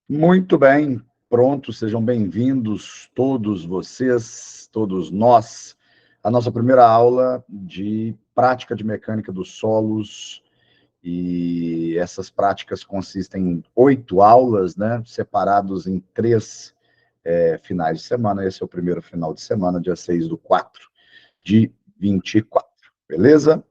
Muito bem, pronto, sejam bem-vindos todos vocês, todos nós, à nossa primeira aula de prática de mecânica dos solos. E essas práticas consistem em 8 aulas, né, separados em 3 finais de semana. Esse é o primeiro final de semana, dia 6/4 de 24, beleza?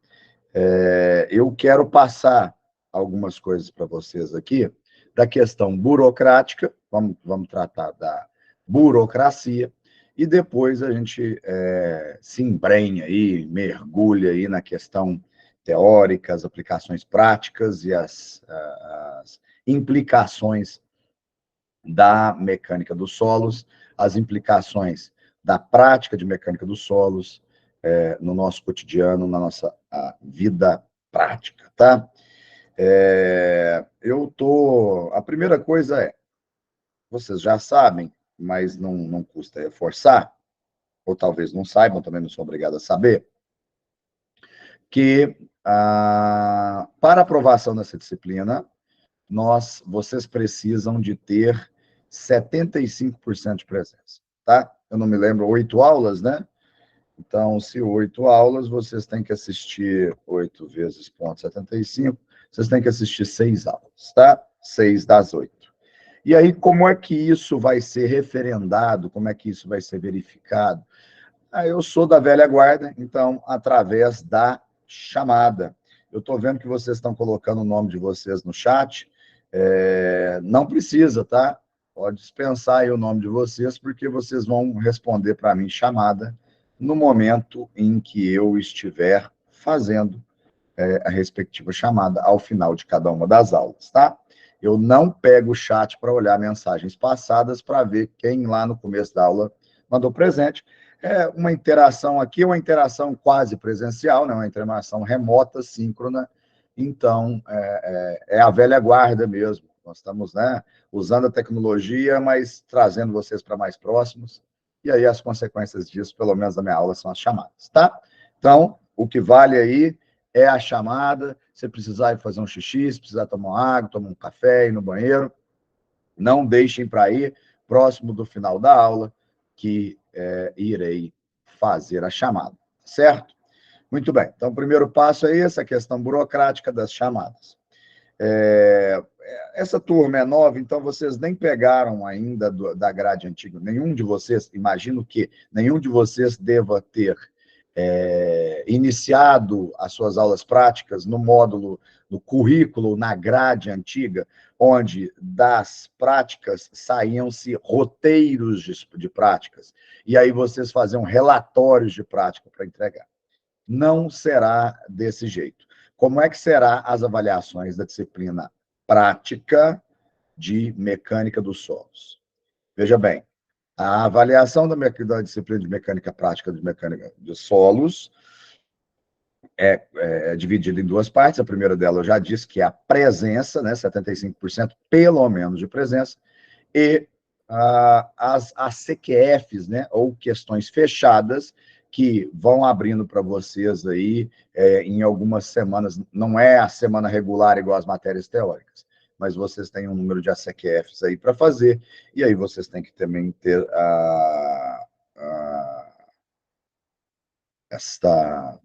Eu quero passar algumas coisas para vocês aqui da questão burocrática, vamos tratar da burocracia, e depois a gente se embrenha aí, mergulha aí na questão teórica, as aplicações práticas e as implicações da mecânica dos solos, as implicações da prática de mecânica dos solos no nosso cotidiano, na nossa vida prática, tá? A primeira coisa vocês já sabem, mas não custa reforçar, ou talvez não saibam, também não sou obrigado a saber, que para aprovação dessa disciplina, vocês precisam de ter 75% de presença, tá? Eu não me lembro, 8 aulas, né? Então, se 8 aulas, vocês têm que assistir 8 vezes 0,75, vocês têm que assistir 6 aulas, tá? 6 das 8. E aí, como é que isso vai ser referendado? Como é que isso vai ser verificado? Eu sou da velha guarda, então, através da chamada. Eu estou vendo que vocês estão colocando o nome de vocês no chat. Não precisa, tá? Pode dispensar aí o nome de vocês, porque vocês vão responder para mim chamada no momento em que eu estiver fazendo a respectiva chamada ao final de cada uma das aulas, tá? Eu não pego o chat para olhar mensagens passadas para ver quem lá no começo da aula mandou presente. É uma interação aqui, uma interação quase presencial, né? Uma interação remota, síncrona. Então, é a velha guarda mesmo. Nós estamos, né, usando a tecnologia, mas trazendo vocês para mais próximos. E aí as consequências disso, pelo menos na minha aula, são as chamadas, tá? Então, o que vale aí é a chamada. Se precisar ir fazer um xixi, se precisar tomar uma água, tomar um café, ir no banheiro, não deixem para ir próximo do final da aula, que irei fazer a chamada, certo? Muito bem. Então, o primeiro passo é essa questão burocrática das chamadas. Essa turma é nova, então vocês nem pegaram ainda da grade antiga. Nenhum de vocês, imagino que nenhum de vocês deva ter iniciado as suas aulas práticas no módulo, no currículo, na grade antiga, onde das práticas saíam-se roteiros de práticas, e aí vocês faziam relatórios de prática para entregar. Não será desse jeito. Como é que será as avaliações da disciplina prática de mecânica dos solos? Veja bem, a avaliação da disciplina de mecânica prática de mecânica de solos é dividida em 2 partes. A primeira dela eu já disse, que é a presença, né, 75% pelo menos de presença, e as CQFs, né, ou questões fechadas, que vão abrindo para vocês aí em algumas semanas. Não é a semana regular igual as matérias teóricas, mas vocês têm um número de ACQFs aí para fazer, e aí vocês têm que também ter esta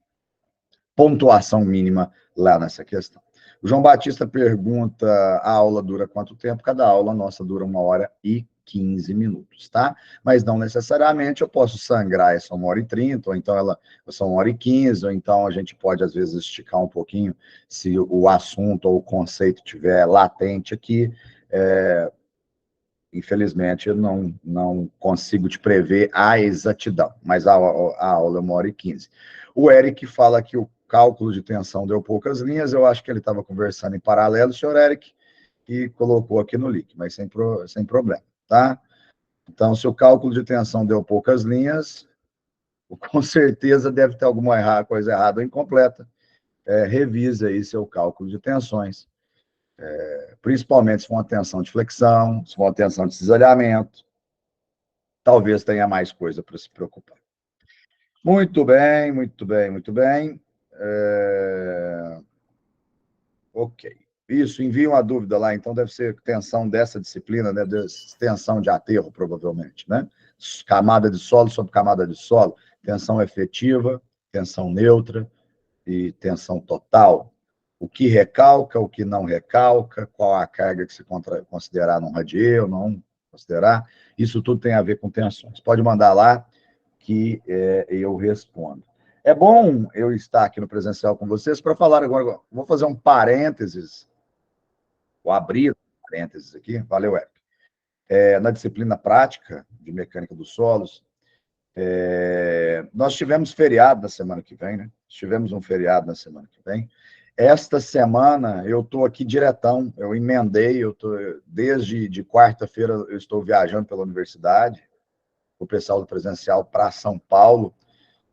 pontuação mínima lá nessa questão. O João Batista pergunta, a aula dura quanto tempo? Cada aula nossa dura 1h15, tá? Mas não necessariamente eu posso sangrar essa 1h30, ou então ela são 1h15, ou então a gente pode, às vezes, esticar um pouquinho, se o assunto ou o conceito estiver latente aqui. Infelizmente, eu não consigo te prever a exatidão, mas a aula é 1h15. O Eric fala que o cálculo de tensão deu poucas linhas. Eu acho que ele estava conversando em paralelo, senhor Eric, e colocou aqui no link, mas sem problema, tá? Então, se o cálculo de tensão deu poucas linhas, com certeza deve ter alguma coisa errada ou incompleta. Revise aí seu cálculo de tensões, principalmente se for uma tensão de flexão, se for uma tensão de cisalhamento. Talvez tenha mais coisa para se preocupar. Muito bem, muito bem, muito bem. Ok. Isso, envia uma dúvida lá, então deve ser tensão dessa disciplina, né? Tensão de aterro, provavelmente, né? Camada de solo sobre camada de solo, tensão efetiva, tensão neutra e tensão total. O que recalca, o que não recalca, qual a carga que se considerar não radier ou não considerar, isso tudo tem a ver com tensões. Pode mandar lá que eu respondo. É bom eu estar aqui no presencial com vocês para falar agora, vou fazer um parênteses, vou abrir parênteses aqui, valeu, Eric. Na disciplina prática de mecânica dos solos, nós tivemos feriado na semana que vem, né? Tivemos um feriado na semana que vem. Esta semana eu estou aqui diretão, eu emendei, desde de quarta-feira eu estou viajando pela universidade, o pessoal do presencial para São Paulo,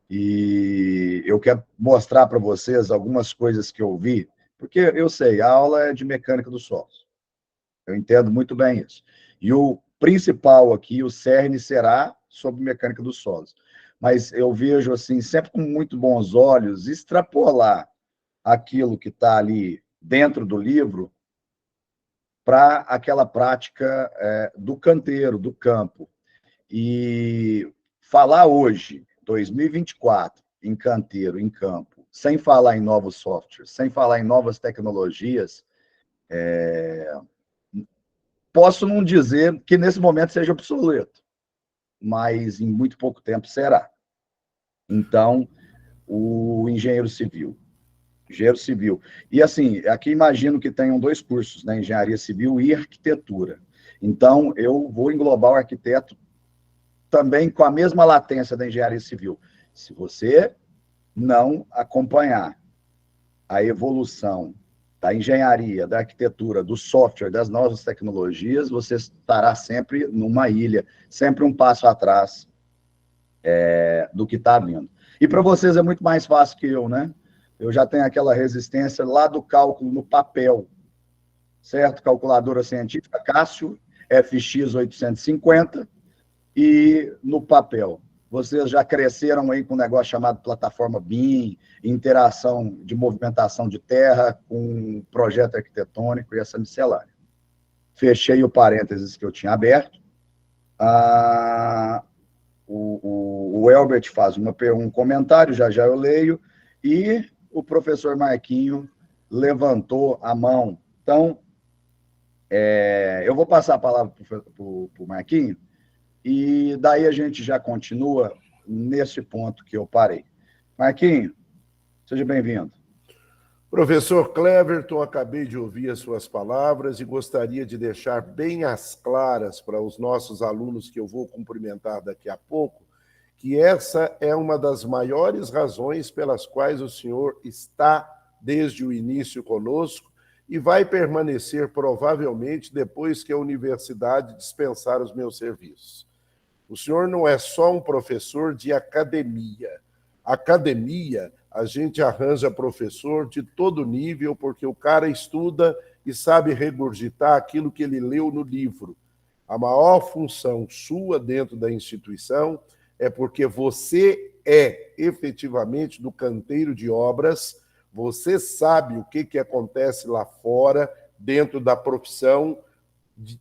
e eu quero mostrar para vocês algumas coisas que eu vi, porque eu sei, a aula é de mecânica dos solos. Eu entendo muito bem isso. E o principal aqui, o cerne, será sobre mecânica dos solos. Mas eu vejo, assim, sempre com muito bons olhos, extrapolar aquilo que está ali dentro do livro para aquela prática do canteiro, do campo. E falar hoje, 2024, em canteiro, em campo, sem falar em novos softwares, sem falar em novas tecnologias, posso não dizer que nesse momento seja obsoleto, mas em muito pouco tempo será. Então, o engenheiro civil. E assim, aqui imagino que tenham 2 cursos, né? Engenharia civil e arquitetura. Então, eu vou englobar o arquiteto também com a mesma latência da engenharia civil. Se você não acompanhar a evolução da engenharia, da arquitetura, do software, das novas tecnologias, você estará sempre numa ilha, sempre um passo atrás do que está vindo. E para vocês é muito mais fácil que eu, né? Eu já tenho aquela resistência lá do cálculo no papel, certo? Calculadora científica Cássio, FX 850, e no papel. Vocês já cresceram aí com um negócio chamado plataforma BIM, interação de movimentação de terra com projeto arquitetônico e essa miscelânea. Fechei o parênteses que eu tinha aberto. O Elbert faz um comentário, já eu leio, e o professor Marquinho levantou a mão. Então, eu vou passar a palavra para o Marquinho, e daí a gente já continua nesse ponto que eu parei. Marquinho, seja bem-vindo. Professor Cleverton, acabei de ouvir as suas palavras e gostaria de deixar bem às claras para os nossos alunos, que eu vou cumprimentar daqui a pouco, que essa é uma das maiores razões pelas quais o senhor está desde o início conosco e vai permanecer provavelmente depois que a universidade dispensar os meus serviços. O senhor não é só um professor de academia. Academia, a gente arranja professor de todo nível, porque o cara estuda e sabe regurgitar aquilo que ele leu no livro. A maior função sua dentro da instituição é porque você é efetivamente do canteiro de obras, você sabe o que acontece lá fora, dentro da profissão,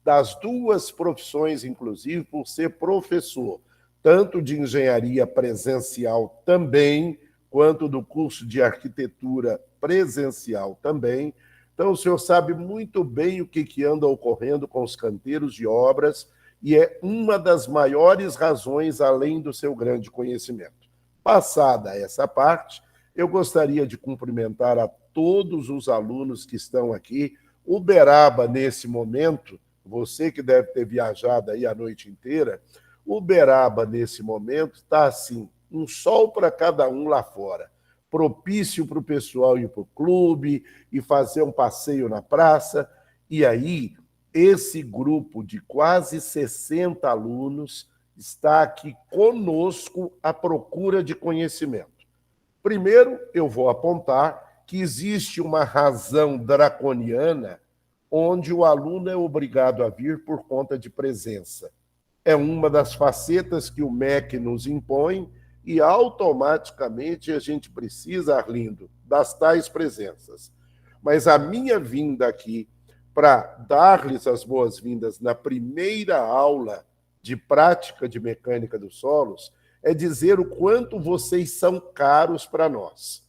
das 2 profissões, inclusive, por ser professor, tanto de engenharia presencial também, quanto do curso de arquitetura presencial também. Então, o senhor sabe muito bem o que anda ocorrendo com os canteiros de obras e é uma das maiores razões, além do seu grande conhecimento. Passada essa parte, eu gostaria de cumprimentar a todos os alunos que estão aqui. Uberaba, nesse momento, você que deve ter viajado aí a noite inteira, Uberaba, nesse momento, está assim, um sol para cada um lá fora, propício para o pessoal ir para o clube e fazer um passeio na praça. E aí, esse grupo de quase 60 alunos está aqui conosco à procura de conhecimento. Primeiro, eu vou apontar que existe uma razão draconiana onde o aluno é obrigado a vir por conta de presença. É uma das facetas que o MEC nos impõe e automaticamente a gente precisa, Arlindo, das tais presenças. mas a minha vinda aqui para dar-lhes as boas-vindas na primeira aula de prática de mecânica dos solos é dizer o quanto vocês são caros para nós.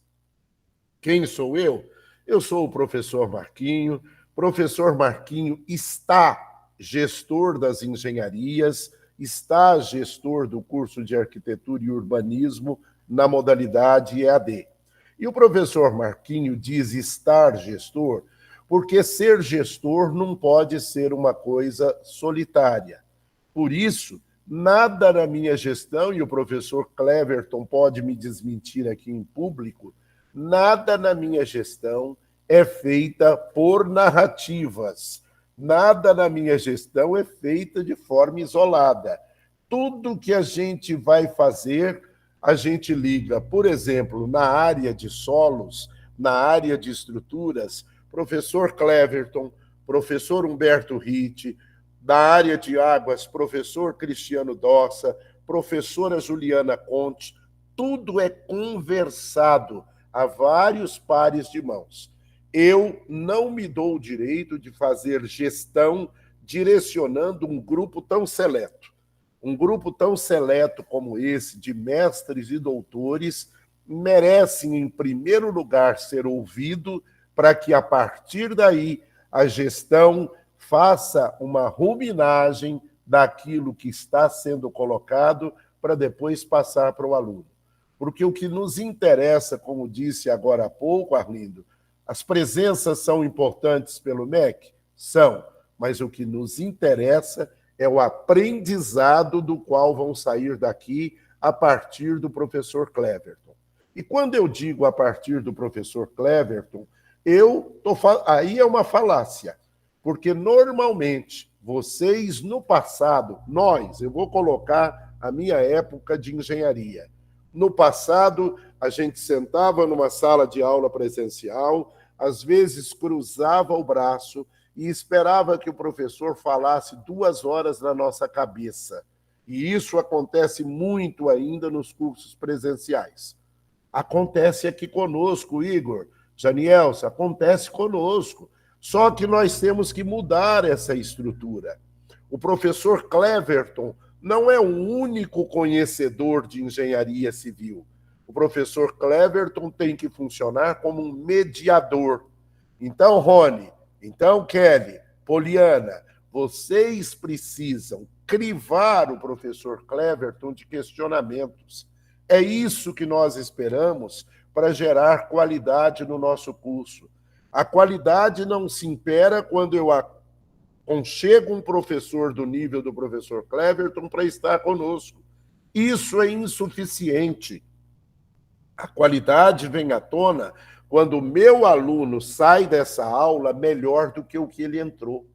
Quem sou eu? Eu sou o professor Marquinho. Professor Marquinho está gestor das engenharias, está gestor do curso de arquitetura e urbanismo na modalidade EAD. E o professor Marquinho diz estar gestor, porque ser gestor não pode ser uma coisa solitária. Por isso, nada na minha gestão, e o professor Cleverton pode me desmentir aqui em público, nada na minha gestão é feita por narrativas. Nada na minha gestão é feita de forma isolada. Tudo que a gente vai fazer, a gente liga. Por exemplo, na área de solos, na área de estruturas, professor Cleverton, professor Humberto Ritt, da área de águas, professor Cristiano Dossa, professora Juliana Conte, tudo é conversado a vários pares de mãos. Eu não me dou o direito de fazer gestão direcionando um grupo tão seleto. Um grupo tão seleto como esse, de mestres e doutores, merecem, em primeiro lugar, ser ouvido para que, a partir daí, a gestão faça uma ruminagem daquilo que está sendo colocado para depois passar para o aluno. Porque o que nos interessa, como disse agora há pouco, Arlindo, as presenças são importantes pelo MEC? São, mas o que nos interessa é o aprendizado do qual vão sair daqui a partir do professor Cleverton. E quando eu digo a partir do professor Cleverton, aí é uma falácia, porque normalmente vocês no passado, eu vou colocar a minha época de engenharia. No passado, a gente sentava numa sala de aula presencial, às vezes cruzava o braço e esperava que o professor falasse 2 horas na nossa cabeça. E isso acontece muito ainda nos cursos presenciais. Acontece aqui conosco, Igor, Janielson, acontece conosco. Só que nós temos que mudar essa estrutura. O professor Cleverton não é o único conhecedor de engenharia civil. O professor Cleverton tem que funcionar como um mediador. Então, Rony, então, Kelly, Poliana, vocês precisam crivar o professor Cleverton de questionamentos. É isso que nós esperamos para gerar qualidade no nosso curso. A qualidade não se impera quando eu conchego um professor do nível do professor Cleverton para estar conosco. Isso é insuficiente. A qualidade vem à tona quando o meu aluno sai dessa aula melhor do que o que ele entrou.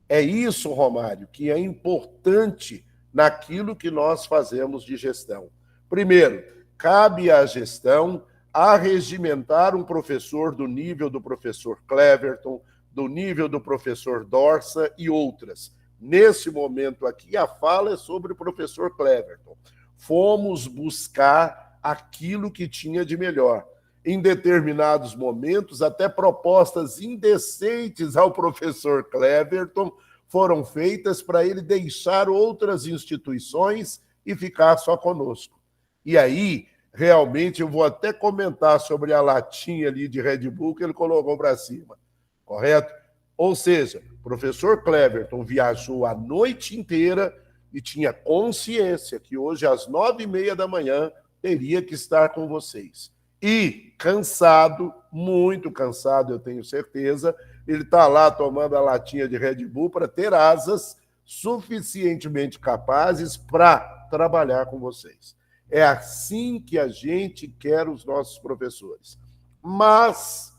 É isso, Romário, que é importante naquilo que nós fazemos de gestão. Primeiro, cabe à gestão arregimentar um professor do nível do professor Cleverton, do nível do professor Dorsa e outras. Nesse momento aqui, a fala é sobre o professor Cleverton. Fomos buscar aquilo que tinha de melhor. Em determinados momentos, até propostas indecentes ao professor Cleverton foram feitas para ele deixar outras instituições e ficar só conosco. E aí, realmente, eu vou até comentar sobre a latinha ali de Red Bull que ele colocou para cima, correto? Ou seja, o professor Cleverton viajou a noite inteira e tinha consciência que hoje, às 9h30 da manhã, teria que estar com vocês. E cansado, muito cansado, eu tenho certeza, ele está lá tomando a latinha de Red Bull para ter asas suficientemente capazes para trabalhar com vocês. É assim que a gente quer os nossos professores. Mas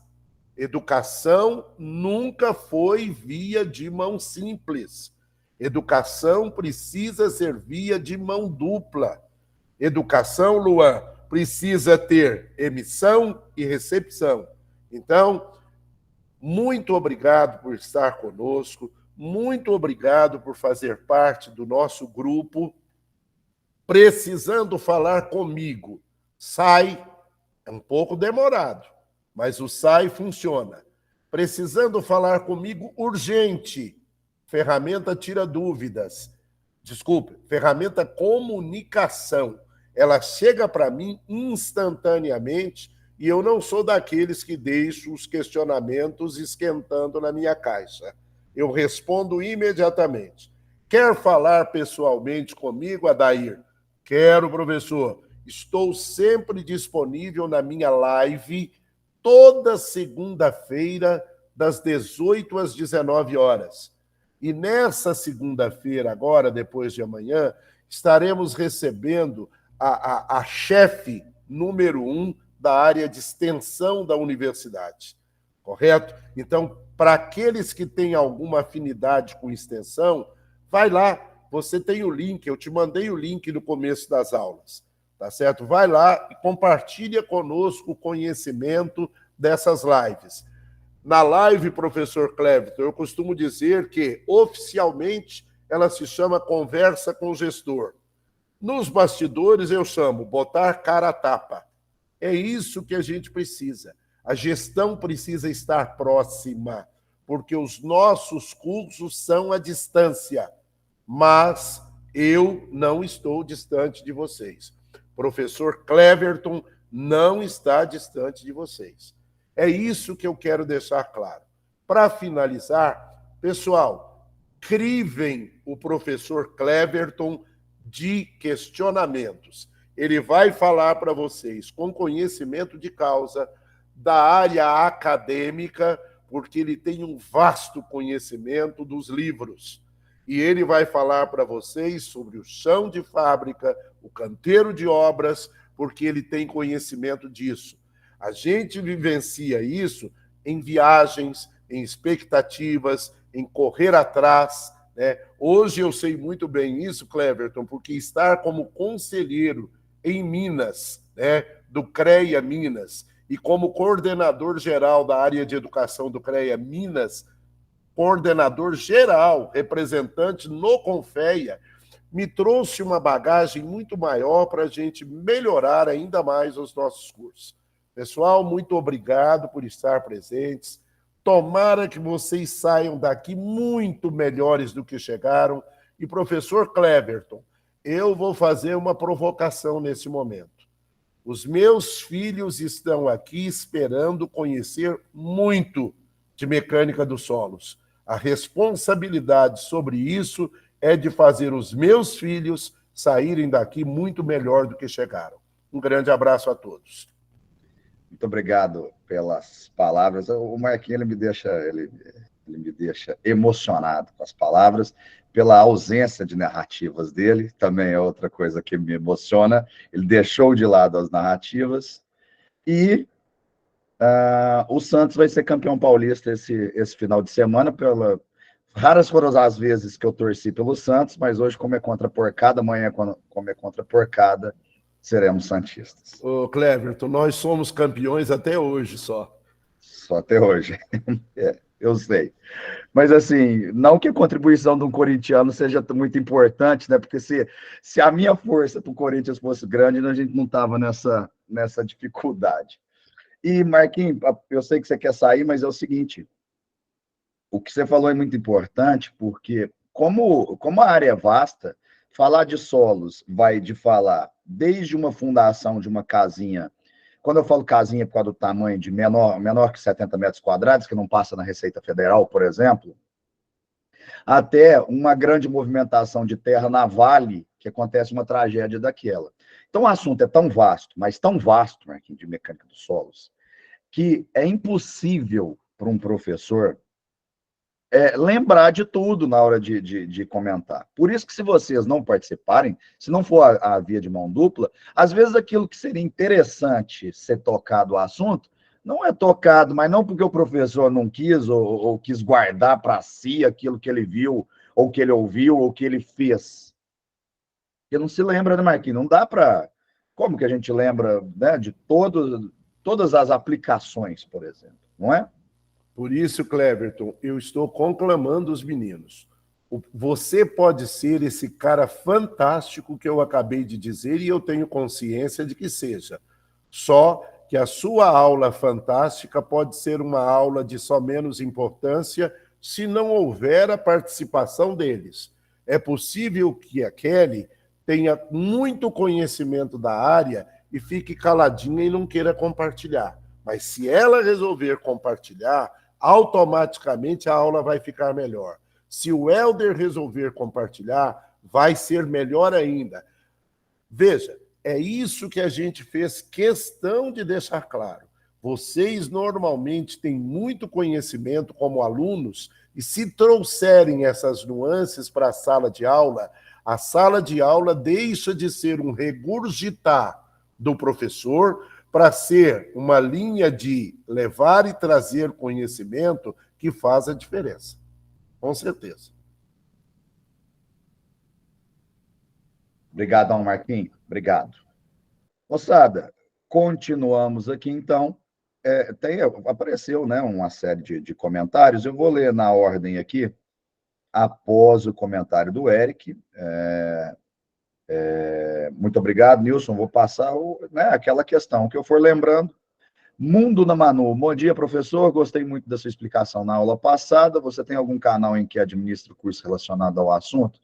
educação nunca foi via de mão simples. Educação precisa ser via de mão dupla. Educação, Luan, precisa ter emissão e recepção. Então, muito obrigado por estar conosco, muito obrigado por fazer parte do nosso grupo. Precisando falar comigo, sai, é um pouco demorado, mas o SAI funciona. Precisando falar comigo urgente, ferramenta tira dúvidas. Desculpe, ferramenta comunicação. Ela chega para mim instantaneamente e eu não sou daqueles que deixo os questionamentos esquentando na minha caixa. Eu respondo imediatamente. Quer falar pessoalmente comigo, Adair? Quero, professor. Estou sempre disponível na minha live toda segunda-feira, das 18 às 19 horas. E nessa segunda-feira, agora, depois de amanhã, estaremos recebendo a chefe número 1 da área de extensão da universidade, correto? Então, para aqueles que têm alguma afinidade com extensão, vai lá, você tem o link, eu te mandei o link no começo das aulas, tá certo? Vai lá e compartilha conosco o conhecimento dessas lives. Na live, professor Cleverton, eu costumo dizer que, oficialmente, ela se chama Conversa com o Gestor. Nos bastidores, eu chamo botar cara a tapa. É isso que a gente precisa. A gestão precisa estar próxima, porque os nossos cursos são à distância, mas eu não estou distante de vocês. Professor Cleverton não está distante de vocês. É isso que eu quero deixar claro. Para finalizar, pessoal, crivem o professor Cleverton de questionamentos. Ele vai falar para vocês com conhecimento de causa da área acadêmica, porque ele tem um vasto conhecimento dos livros. E ele vai falar para vocês sobre o chão de fábrica, o canteiro de obras, porque ele tem conhecimento disso. A gente vivencia isso em viagens, em expectativas, em correr atrás, né? Hoje eu sei muito bem isso, Cleverton, porque estar como conselheiro em Minas, né, do CREA Minas, e como coordenador geral da área de educação do CREA Minas, coordenador geral, representante no Confeia, me trouxe uma bagagem muito maior para a gente melhorar ainda mais os nossos cursos. Pessoal, muito obrigado por estar presentes. Tomara que vocês saiam daqui muito melhores do que chegaram. E, professor Cleverton, eu vou fazer uma provocação nesse momento. Os meus filhos estão aqui esperando conhecer muito de mecânica dos solos. A responsabilidade sobre isso é de fazer os meus filhos saírem daqui muito melhor do que chegaram. Um grande abraço a todos. Muito obrigado pelas palavras. O Marquinhos ele me deixa emocionado com as palavras, pela ausência de narrativas dele, também é outra coisa que me emociona. Ele deixou de lado as narrativas e o Santos vai ser campeão paulista esse final de semana. Raras foram as vezes que eu torci pelo Santos, mas hoje, como é contra a porcada, amanhã, como é contra a porcada, seremos santistas. Ô, Cleverton, nós somos campeões até hoje só. Só até hoje. Eu sei. Mas, assim, não que a contribuição de um corintiano seja muito importante, né? Porque se a minha força para o Corinthians fosse grande, a gente não estava nessa dificuldade. E, Marquinhos, eu sei que você quer sair, mas é o seguinte, o que você falou é muito importante, porque como a área é vasta, falar de solos vai de falar desde uma fundação de uma casinha. Quando eu falo casinha por causa do tamanho de menor que 70 metros quadrados, que não passa na Receita Federal, por exemplo, até uma grande movimentação de terra na Vale, que acontece uma tragédia daquela. Então, o assunto é tão vasto, mas tão vasto, Marquinhos, de mecânica dos solos, que é impossível para um professor lembrar de tudo na hora de comentar. Por isso que, se vocês não participarem, se não for a via de mão dupla, às vezes aquilo que seria interessante ser tocado o assunto, não é tocado, mas não porque o professor não quis ou quis guardar para si aquilo que ele viu, ou que ele ouviu, ou que ele fez. Porque não se lembra, né, Marquinhos? Não dá para... Como que a gente lembra, né, de todas as aplicações, por exemplo, não é? Por isso, Cleverton, eu estou conclamando os meninos. Você pode ser esse cara fantástico que eu acabei de dizer e eu tenho consciência de que seja. Só que a sua aula fantástica pode ser uma aula de só menos importância se não houver a participação deles. É possível que a Kelly tenha muito conhecimento da área e fique caladinha e não queira compartilhar. Mas se ela resolver compartilhar, automaticamente a aula vai ficar melhor. Se o Helder resolver compartilhar, vai ser melhor ainda. Veja, é isso que a gente fez questão de deixar claro. Vocês normalmente têm muito conhecimento como alunos e se trouxerem essas nuances para a sala de aula deixa de ser um regurgitar do professor para ser uma linha de levar e trazer conhecimento que faz a diferença. Com certeza. Obrigadão, Marquinhos. Obrigado. Moçada, continuamos aqui, então. Apareceu, né, uma série de comentários. Eu vou ler na ordem aqui, após o comentário do Eric. Muito obrigado, Nilson. Vou passar aquela questão que eu for lembrando. Mundo na Manu. Bom dia, professor. Gostei muito da sua explicação na aula passada. Você tem algum canal em que administra o curso relacionado ao assunto?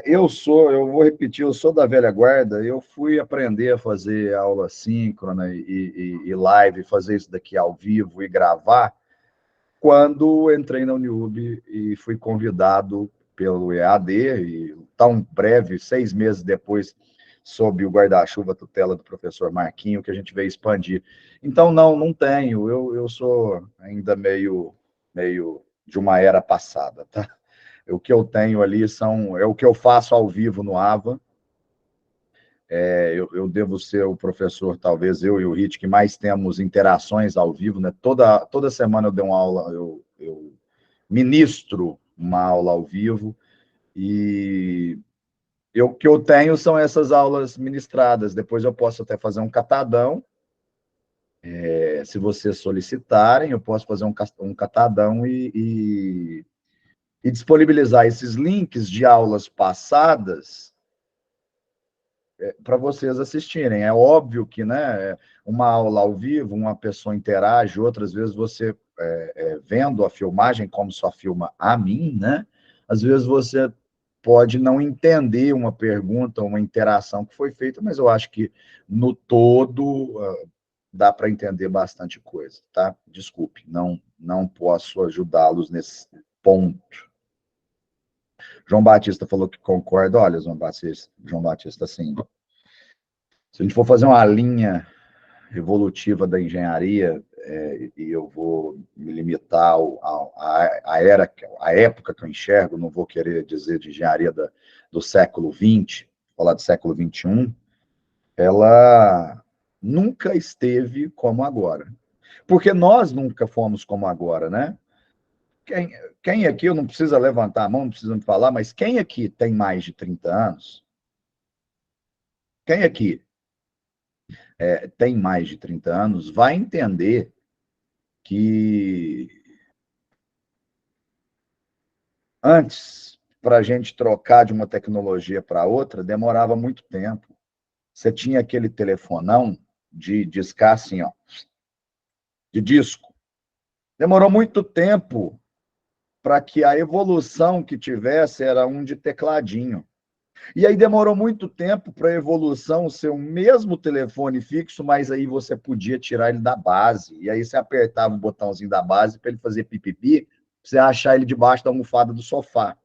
Eu vou repetir, eu sou da velha guarda, eu fui aprender a fazer aula síncrona e live, fazer isso daqui ao vivo e gravar, quando entrei na Uniub e fui convidado pelo EAD, e tão breve, 6 meses depois, sob o guarda-chuva tutela do professor Marquinho, que a gente veio expandir. Então, não tenho, eu sou ainda meio de uma era passada, tá? O que eu tenho ali é o que eu faço ao vivo no AVA. Eu devo ser o professor, talvez eu e o Rit, que mais temos interações ao vivo, né? Toda semana eu dou uma aula, eu ministro uma aula ao vivo, e o que eu tenho são essas aulas ministradas. Depois eu posso até fazer um catadão, se vocês solicitarem, eu posso fazer um catadão e disponibilizar esses links de aulas passadas para vocês assistirem. É óbvio que, né, uma aula ao vivo, uma pessoa interage, outras vezes você, vendo a filmagem, como só filma a mim, né, às vezes você pode não entender uma pergunta, uma interação que foi feita, mas eu acho que, no todo, dá para entender bastante coisa, tá? Desculpe, não posso ajudá-los nesse ponto. João Batista falou que concorda. Olha, João Batista, assim, se a gente for fazer uma linha evolutiva da engenharia, e eu vou me limitar à época que eu enxergo, não vou querer dizer de engenharia do século XX, falar do século XXI, ela nunca esteve como agora. Porque nós nunca fomos como agora, né? Quem aqui, eu não precisa levantar a mão, não precisa me falar, mas quem aqui tem mais de 30 anos? Quem aqui tem mais de 30 anos vai entender que antes, para a gente trocar de uma tecnologia para outra, demorava muito tempo. Você tinha aquele telefonão de discar assim, ó, de disco. Demorou muito tempo para que a evolução que tivesse era um de tecladinho. E aí demorou muito tempo para a evolução ser o mesmo telefone fixo, mas aí você podia tirar ele da base. E aí você apertava o botãozinho da base para ele fazer pipipi, pra você achar ele debaixo da almofada do sofá.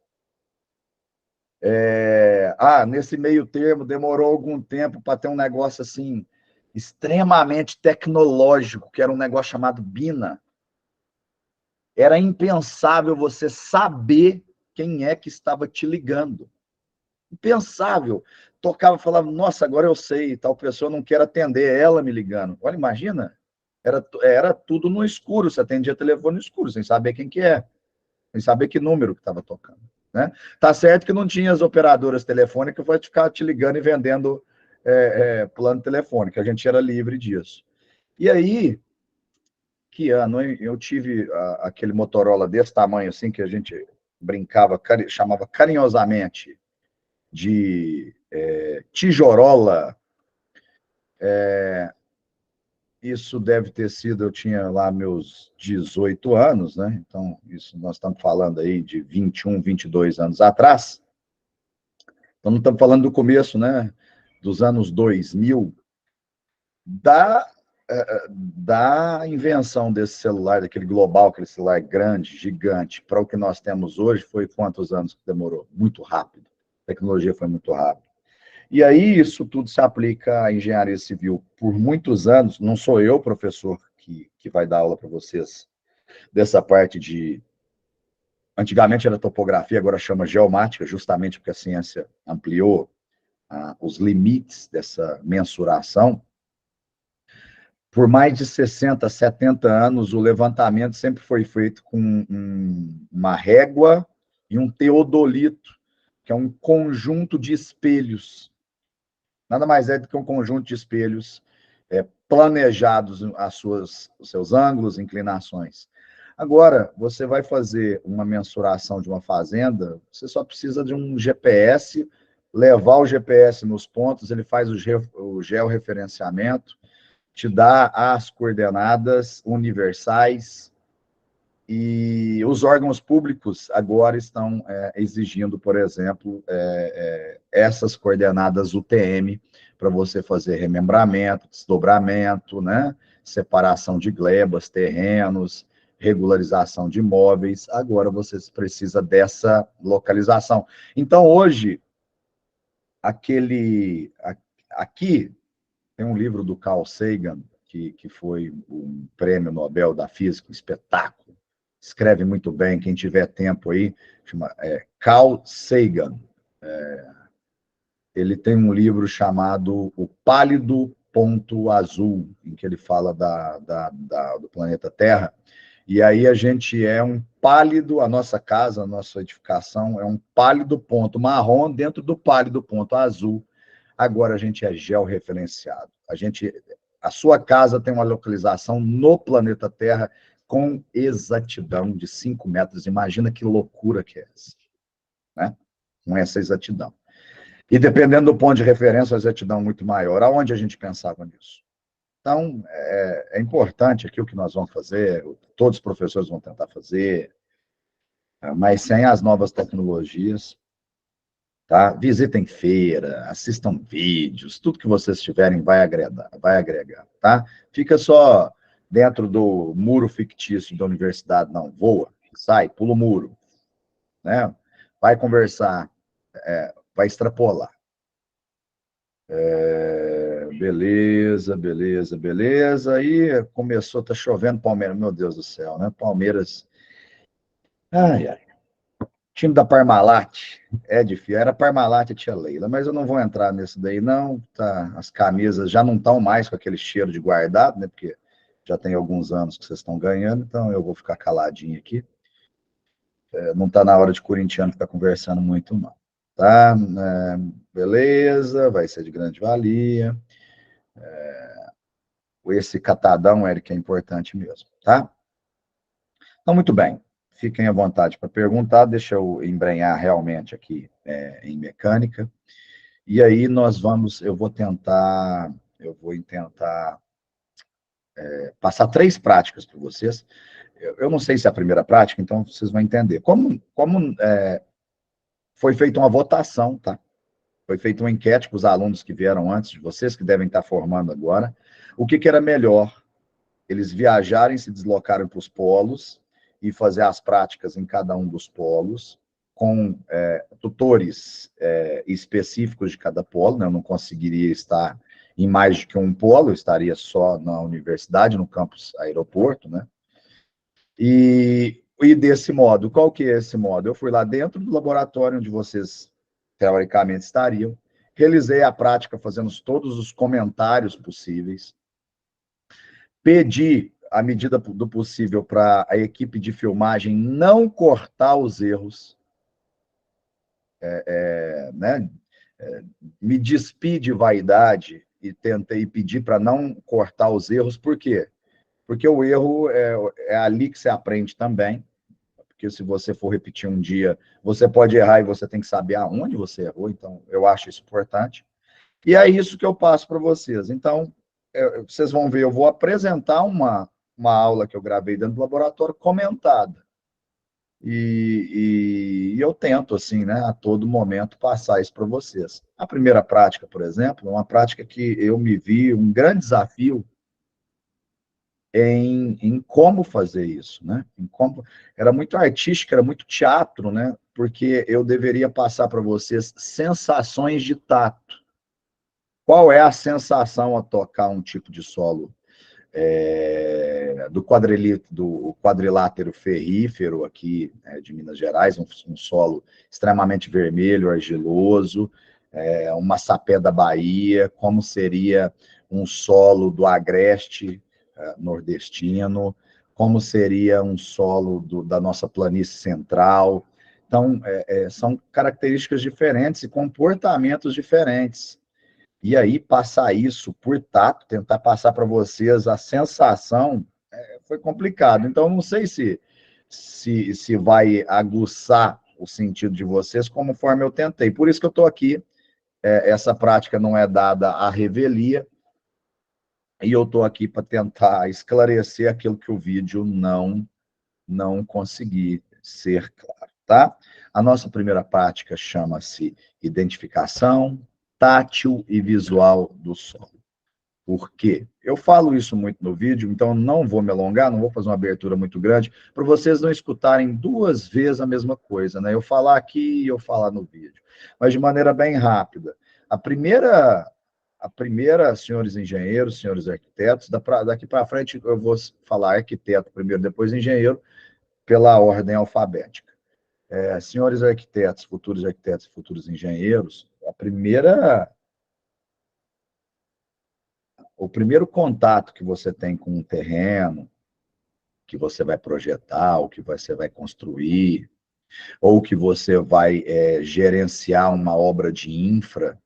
Nesse meio termo, demorou algum tempo para ter um negócio assim, extremamente tecnológico, que era um negócio chamado Bina. Era impensável você saber quem é que estava te ligando. Impensável. Tocava e falava, nossa, agora eu sei, tal pessoa não quer atender, ela me ligando. Olha, imagina, era tudo no escuro, você atendia telefone no escuro, sem saber quem que é, sem saber que número que estava tocando. Né? Tá certo que não tinha as operadoras telefônicas para ficar te ligando e vendendo plano telefônico, a gente era livre disso. E aí, que ano, hein? Eu tive aquele Motorola desse tamanho assim, que a gente brincava, chamava carinhosamente de tijorola, isso deve ter sido, eu tinha lá meus 18 anos, né? Então, isso nós estamos falando aí de 21, 22 anos atrás. Então, não estamos falando do começo, né? Dos anos 2000, da, da invenção desse celular, daquele global, aquele celular grande, gigante, para o que nós temos hoje, foi quantos anos que demorou? Muito rápido. A tecnologia foi muito rápida. E aí, isso tudo se aplica à engenharia civil. Por muitos anos, não sou eu, professor, que vai dar aula para vocês dessa parte de. Antigamente era topografia, agora chama geomática, justamente porque a ciência ampliou os limites dessa mensuração. Por mais de 60, 70 anos, o levantamento sempre foi feito com uma régua e um teodolito, que é um conjunto de espelhos. Nada mais é do que um conjunto de espelhos planejados os seus ângulos, inclinações. Agora, você vai fazer uma mensuração de uma fazenda, você só precisa de um GPS, levar o GPS nos pontos, ele faz o georreferenciamento, te dá as coordenadas universais, e os órgãos públicos agora estão exigindo, por exemplo, essas coordenadas UTM para você fazer remembramento, desdobramento, né? Separação de glebas, terrenos, regularização de imóveis. Agora você precisa dessa localização. Então, hoje, aqui tem um livro do Carl Sagan, que foi um prêmio Nobel da Física, um espetáculo. Escreve muito bem, quem tiver tempo aí, chama Carl Sagan. Ele tem um livro chamado O Pálido Ponto Azul, em que ele fala do planeta Terra. E aí a gente é um pálido, a nossa casa, a nossa edificação é um pálido ponto marrom dentro do pálido ponto azul. Agora a gente é georreferenciado. A sua casa tem uma localização no planeta Terra com exatidão de 5 metros. Imagina que loucura que é essa, né? Com essa exatidão. E dependendo do ponto de referência, a exatidão muito maior. Aonde a gente pensava nisso? Então, é importante aqui o que nós vamos fazer, todos os professores vão tentar fazer, mas sem as novas tecnologias, tá? Visitem feira, assistam vídeos, tudo que vocês tiverem vai agregar, tá? Fica só dentro do muro fictício da universidade, não, voa, sai, pula o muro, né? Vai conversar, vai extrapolar. Beleza, beleza, beleza. Aí começou, tá chovendo Palmeiras, meu Deus do céu, né? Palmeiras. Ai, ai. Time da Parmalat é difícil. Era Parmalat e tia Leila, mas eu não vou entrar nisso daí, não. Tá, as camisas já não estão mais com aquele cheiro de guardado, né? Porque já tem alguns anos que vocês estão ganhando, então eu vou ficar caladinho aqui. Não está na hora de corintiano ficar conversando muito, não. Tá? Beleza, vai ser de grande valia. Esse catadão, Eric, é importante mesmo, tá? Então, muito bem. Fiquem à vontade para perguntar, deixa eu embrenhar realmente aqui em mecânica. E aí eu vou tentar passar 3 práticas para vocês. Eu não sei se é a primeira prática, então vocês vão entender. Como foi feita uma votação, tá? Foi feita uma enquete com os alunos que vieram antes de vocês, que devem estar formando agora. O que era melhor? Eles viajarem, se deslocarem para os polos e fazer as práticas em cada um dos polos, com tutores específicos de cada polo, né? Eu não conseguiria estar em mais de que um polo, eu estaria só na universidade, no campus aeroporto, né? E desse modo, qual que é esse modo? Eu fui lá dentro do laboratório onde vocês, teoricamente, estariam, realizei a prática fazendo todos os comentários possíveis, pedi, à medida do possível, para a equipe de filmagem não cortar os erros, né? Me despi de vaidade e tentei pedir para não cortar os erros, por quê? Porque o erro é ali que você aprende também, porque se você for repetir um dia, você pode errar e você tem que saber aonde você errou, então eu acho isso importante. E é isso que eu passo para vocês. Então, vocês vão ver, eu vou apresentar uma aula que eu gravei dentro do laboratório comentada. E eu tento, assim, né, a todo momento passar isso para vocês. A primeira prática, por exemplo, é uma prática que eu me vi um grande desafio em como fazer isso, né? Era muito artístico, era muito teatro, né? Porque eu deveria passar para vocês sensações de tato. Qual é a sensação a tocar um tipo de solo do quadrilátero ferrífero aqui, de Minas Gerais, um solo extremamente vermelho, argiloso, uma sapé da Bahia, como seria um solo do agreste nordestino, como seria um solo da nossa planície central. Então, são características diferentes e comportamentos diferentes. E aí, passar isso por tato, tentar passar para vocês a sensação, foi complicado. Então, não sei se vai aguçar o sentido de vocês conforme eu tentei. Por isso que eu estou aqui. Essa prática não é dada à revelia, e eu estou aqui para tentar esclarecer aquilo que o vídeo não consegui ser claro, tá? A nossa primeira prática chama-se identificação tátil e visual do solo. Por quê? Eu falo isso muito no vídeo, então não vou me alongar, não vou fazer uma abertura muito grande, para vocês não escutarem duas vezes a mesma coisa, né? Eu falar aqui e eu falar no vídeo. Mas de maneira bem rápida. A primeira, senhores engenheiros, senhores arquitetos, daqui para frente eu vou falar arquiteto primeiro, depois engenheiro, pela ordem alfabética. Senhores arquitetos, futuros engenheiros, o primeiro contato que você tem com um terreno, que você vai projetar, ou que você vai construir, ou que você vai gerenciar uma obra de infra,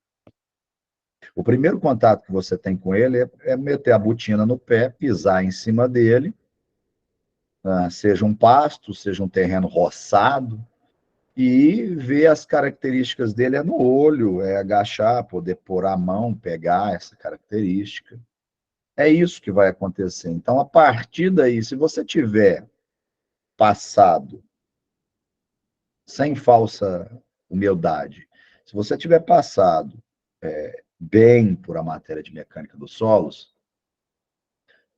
o primeiro contato que você tem com ele é meter a botina no pé, pisar em cima dele, seja um pasto, seja um terreno roçado, e ver as características dele no olho, agachar, poder pôr a mão, pegar essa característica. É isso que vai acontecer. Então, a partir daí, se você tiver passado, sem falsa humildade, se você tiver passado bem por a matéria de mecânica dos solos,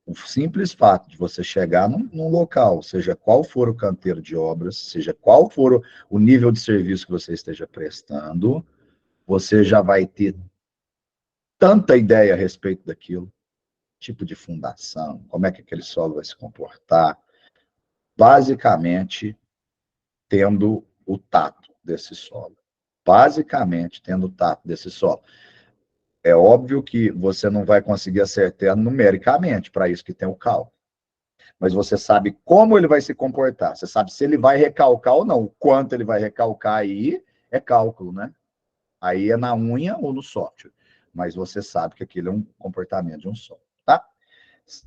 o simples fato de você chegar num local, seja qual for o canteiro de obras, seja qual for o nível de serviço que você esteja prestando, você já vai ter tanta ideia a respeito daquilo, tipo de fundação, como é que aquele solo vai se comportar, basicamente tendo o tato desse solo. Basicamente tendo o tato desse solo. É óbvio que você não vai conseguir acertar numericamente, para isso que tem o cálculo. Mas você sabe como ele vai se comportar. Você sabe se ele vai recalcar ou não. O quanto ele vai recalcar aí é cálculo, né? Aí é na unha ou no software. Mas você sabe que aquilo é um comportamento de um solo, tá?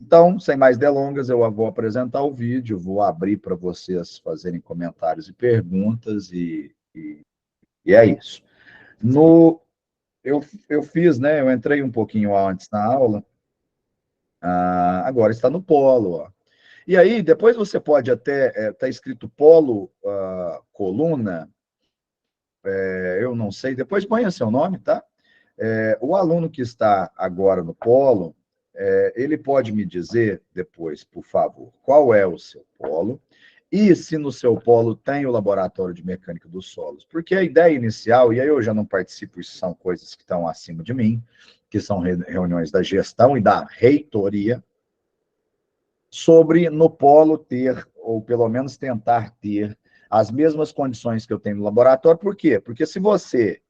Então, sem mais delongas, eu vou apresentar o vídeo, vou abrir para vocês fazerem comentários e perguntas, e é isso. Eu fiz, né? Eu entrei um pouquinho antes na aula, agora está no polo, ó. E aí, depois você pode até, tá escrito polo, coluna, eu não sei, depois ponha seu nome, tá? O aluno que está agora no polo, ele pode me dizer depois, por favor, qual é o seu polo e se no seu polo tem o laboratório de mecânica dos solos. Porque a ideia inicial, e aí eu já não participo, isso são coisas que estão acima de mim, que são reuniões da gestão e da reitoria, sobre no polo ter, ou pelo menos tentar ter, as mesmas condições que eu tenho no laboratório. Por quê? Porque se você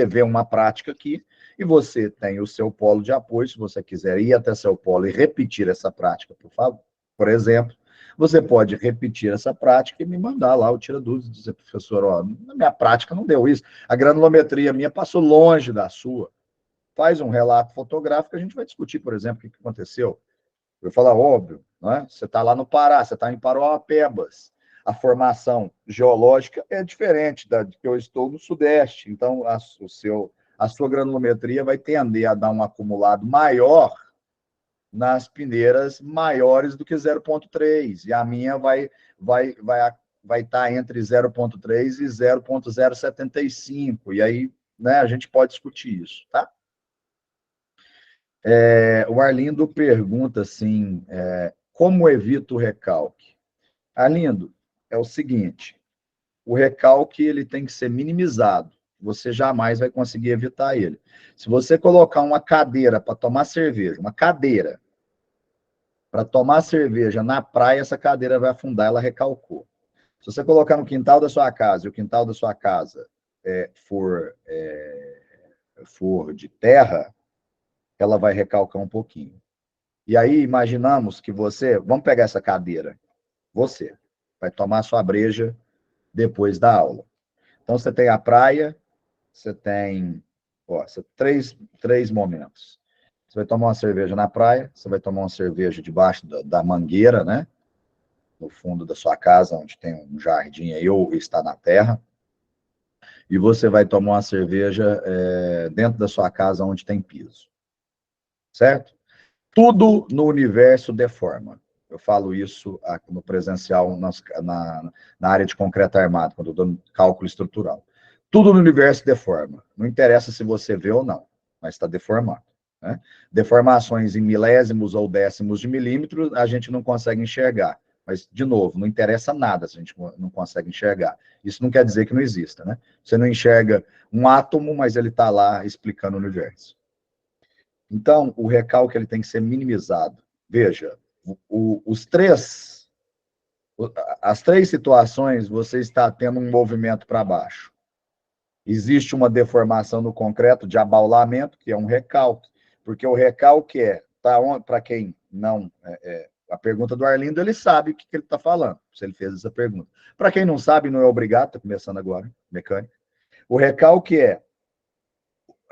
vê uma prática aqui, e você tem o seu polo de apoio, se você quiser ir até seu polo e repetir essa prática, por favor, por exemplo, você pode repetir essa prática e me mandar lá o tira-dúvidas e dizer, professor, ó, na minha prática não deu isso, a granulometria minha passou longe da sua. Faz um relato fotográfico, a gente vai discutir, por exemplo, o que aconteceu. Eu falar, óbvio, né? Você está lá no Pará, você está em Parauapebas. A formação geológica é diferente da que eu estou no Sudeste. Então, a sua granulometria vai tender a dar um acumulado maior nas peneiras maiores do que 0,3, e a minha vai estar entre 0,3 e 0,075, e aí, né, a gente pode discutir isso, tá? O Arlindo pergunta assim, como evito o recalque? Arlindo, é o seguinte, o recalque ele tem que ser minimizado, você jamais vai conseguir evitar ele. Se você colocar uma cadeira para tomar cerveja, uma cadeira para tomar cerveja na praia, essa cadeira vai afundar, ela recalcou. Se você colocar no quintal da sua casa, e o quintal da sua casa for de terra, ela vai recalcar um pouquinho. E aí, imaginamos que vamos pegar essa cadeira, você vai tomar sua breja depois da aula. Então, você tem a praia, você tem três momentos. Você vai tomar uma cerveja na praia, você vai tomar uma cerveja debaixo da mangueira, né? No fundo da sua casa, onde tem um jardim aí, ou está na terra. E você vai tomar uma cerveja dentro da sua casa, onde tem piso. Certo? Tudo no universo deforma. Eu falo isso no presencial, na área de concreto armado, quando eu dou cálculo estrutural. Tudo no universo deforma. Não interessa se você vê ou não, mas está deformado. Né? Deformações em milésimos ou décimos de milímetro, a gente não consegue enxergar. Mas, de novo, não interessa nada se a gente não consegue enxergar. Isso não quer dizer que não exista. Né? Você não enxerga um átomo, mas ele está lá explicando o universo. Então, o recalque ele tem que ser minimizado. Veja, as três situações, você está tendo um movimento para baixo. Existe uma deformação no concreto de abaulamento, que é um recalque, porque o recalque para quem não... a pergunta do Arlindo, ele sabe o que ele está falando, se ele fez essa pergunta. Para quem não sabe, não é obrigado, está começando agora, mecânica. O recalque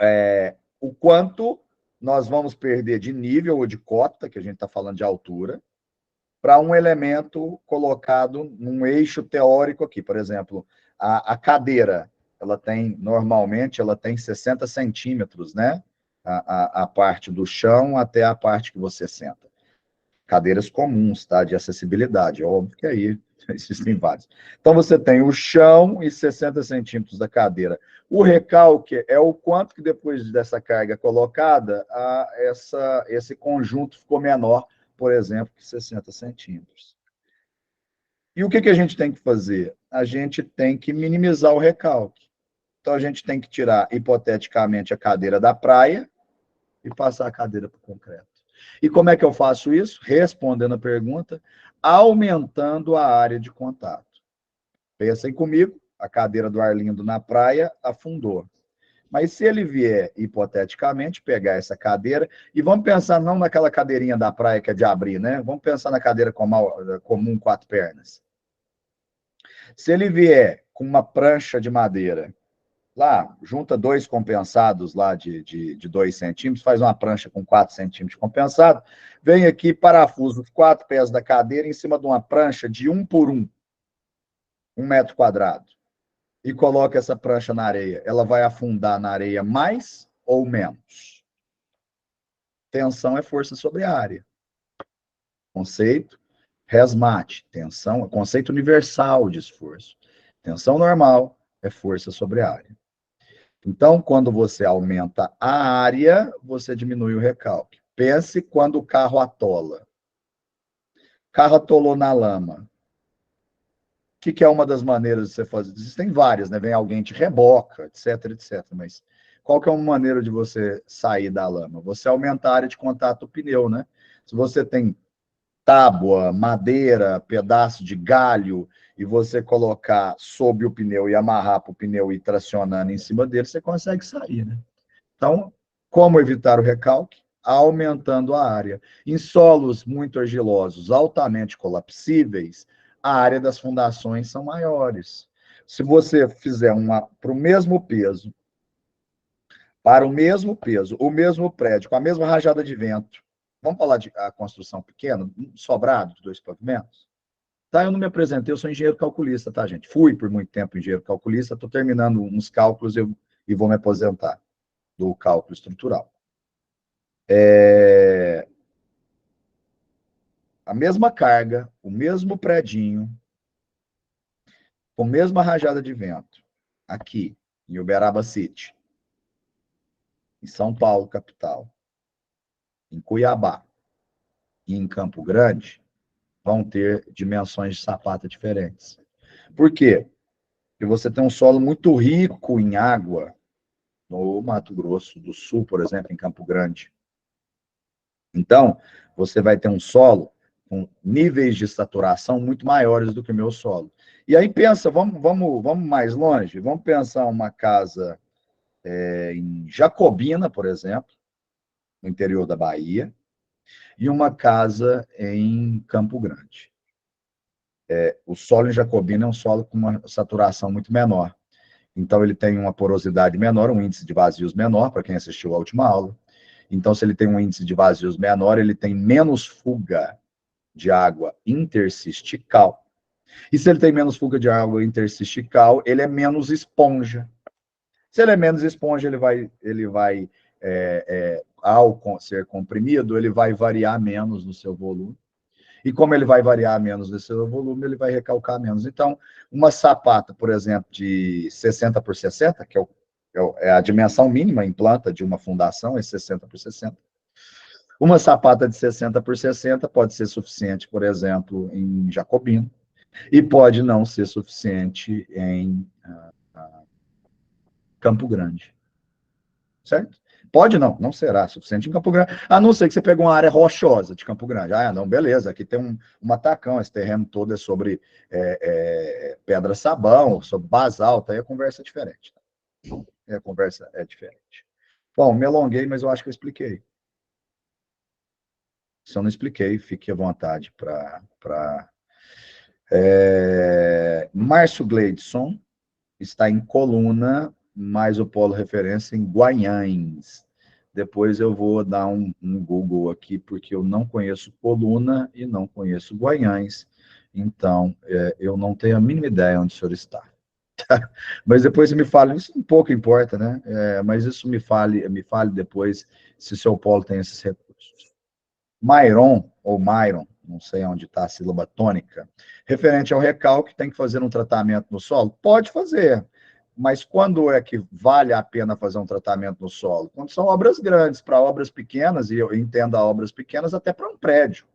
é o quanto nós vamos perder de nível ou de cota, que a gente está falando de altura, para um elemento colocado num eixo teórico aqui. Por exemplo, a cadeira, normalmente, ela tem 60 centímetros, né? A parte do chão até a parte que você senta. Cadeiras comuns, tá? De acessibilidade. Óbvio que aí existem vários. Então, você tem o chão e 60 centímetros da cadeira. O recalque é o quanto que depois dessa carga colocada, esse conjunto ficou menor, por exemplo, que 60 centímetros. E o que a gente tem que fazer? A gente tem que minimizar o recalque. Então, a gente tem que tirar, hipoteticamente, a cadeira da praia e passar a cadeira para o concreto. E como é que eu faço isso? Respondendo a pergunta, aumentando a área de contato. Pensem comigo, a cadeira do Arlindo na praia afundou. Mas se ele vier, hipoteticamente, pegar essa cadeira, e vamos pensar não naquela cadeirinha da praia que é de abrir, né? Vamos pensar na cadeira comum, 4 pernas. Se ele vier com uma prancha de madeira, lá, junta 2 compensados lá de 2 centímetros, faz uma prancha com 4 centímetros de compensado, vem aqui, parafusa os 4 pés da cadeira em cima de uma prancha de 1 por 1, 1 metro quadrado, e coloca essa prancha na areia. Ela vai afundar na areia mais ou menos? Tensão é força sobre a área. Conceito RESMAT, tensão, conceito universal de esforço. Tensão normal é força sobre a área. Então, quando você aumenta a área, você diminui o recalque. Pense quando o carro atola. O carro atolou na lama. O que é uma das maneiras de você fazer? Existem várias, né? Vem alguém te reboca, etc, etc. Mas qual que é uma maneira de você sair da lama? Você aumentar a área de contato do pneu, né? Se você tem tábua, madeira, pedaço de galho, e você colocar sob o pneu e amarrar para o pneu ir tracionando em cima dele, você consegue sair, né? Então, como evitar o recalque? Aumentando a área. Em solos muito argilosos, altamente colapsíveis, a área das fundações são maiores. Se você fizer para o mesmo peso, o mesmo prédio, com a mesma rajada de vento, vamos falar de a construção pequena, sobrado de 2 pavimentos? Tá, eu não me apresentei, eu sou engenheiro calculista, tá, gente? Fui por muito tempo engenheiro calculista, estou terminando uns cálculos e vou me aposentar do cálculo estrutural. a mesma carga, o mesmo predinho, com a mesma rajada de vento, aqui, em Uberaba City, em São Paulo, capital, em Cuiabá e em Campo Grande, vão ter dimensões de sapata diferentes. Por quê? Porque você tem um solo muito rico em água, no Mato Grosso do Sul, por exemplo, em Campo Grande. Então, você vai ter um solo com níveis de saturação muito maiores do que o meu solo. E aí pensa, vamos mais longe, vamos pensar uma casa em Jacobina, por exemplo, no interior da Bahia, e uma casa em Campo Grande. O solo em Jacobina é um solo com uma saturação muito menor. Então, ele tem uma porosidade menor, um índice de vazios menor, para quem assistiu à última aula. Então, se ele tem um índice de vazios menor, ele tem menos fuga de água interstistical. E se ele tem menos fuga de água interstistical, ele é menos esponja. Se ele é menos esponja, ao ser comprimido, ele vai variar menos no seu volume. E como ele vai variar menos no seu volume, ele vai recalcar menos. Então, uma sapata, por exemplo, de 60 por 60, que é a dimensão mínima em planta de uma fundação, é 60 por 60. Uma sapata de 60 por 60 pode ser suficiente, por exemplo, em Jacobino, e pode não ser suficiente em Campo Grande, certo? Pode não será suficiente em Campo Grande, a não ser que você pegue uma área rochosa de Campo Grande. Ah, não, beleza, aqui tem um matacão, esse terreno todo é sobre pedra-sabão, sobre basalto, aí a conversa é diferente. A conversa é diferente. Bom, me alonguei, mas eu acho que eu expliquei. Se eu não expliquei, fique à vontade para... Márcio Gleidson está em Coluna, mais o polo referência em Guanhães. Depois eu vou dar um Google aqui, porque eu não conheço Coluna e não conheço Guanhães. Então, eu não tenho a mínima ideia onde o senhor está. Mas depois me fale, isso um pouco importa, né? Mas isso me fale depois se o seu polo tem esses recursos. Myron, ou Myron, não sei onde está a sílaba tônica, referente ao recalque, tem que fazer um tratamento no solo? Pode fazer, mas quando é que vale a pena fazer um tratamento no solo? Quando são obras grandes, para obras pequenas, e eu entendo a obras pequenas até para um prédio.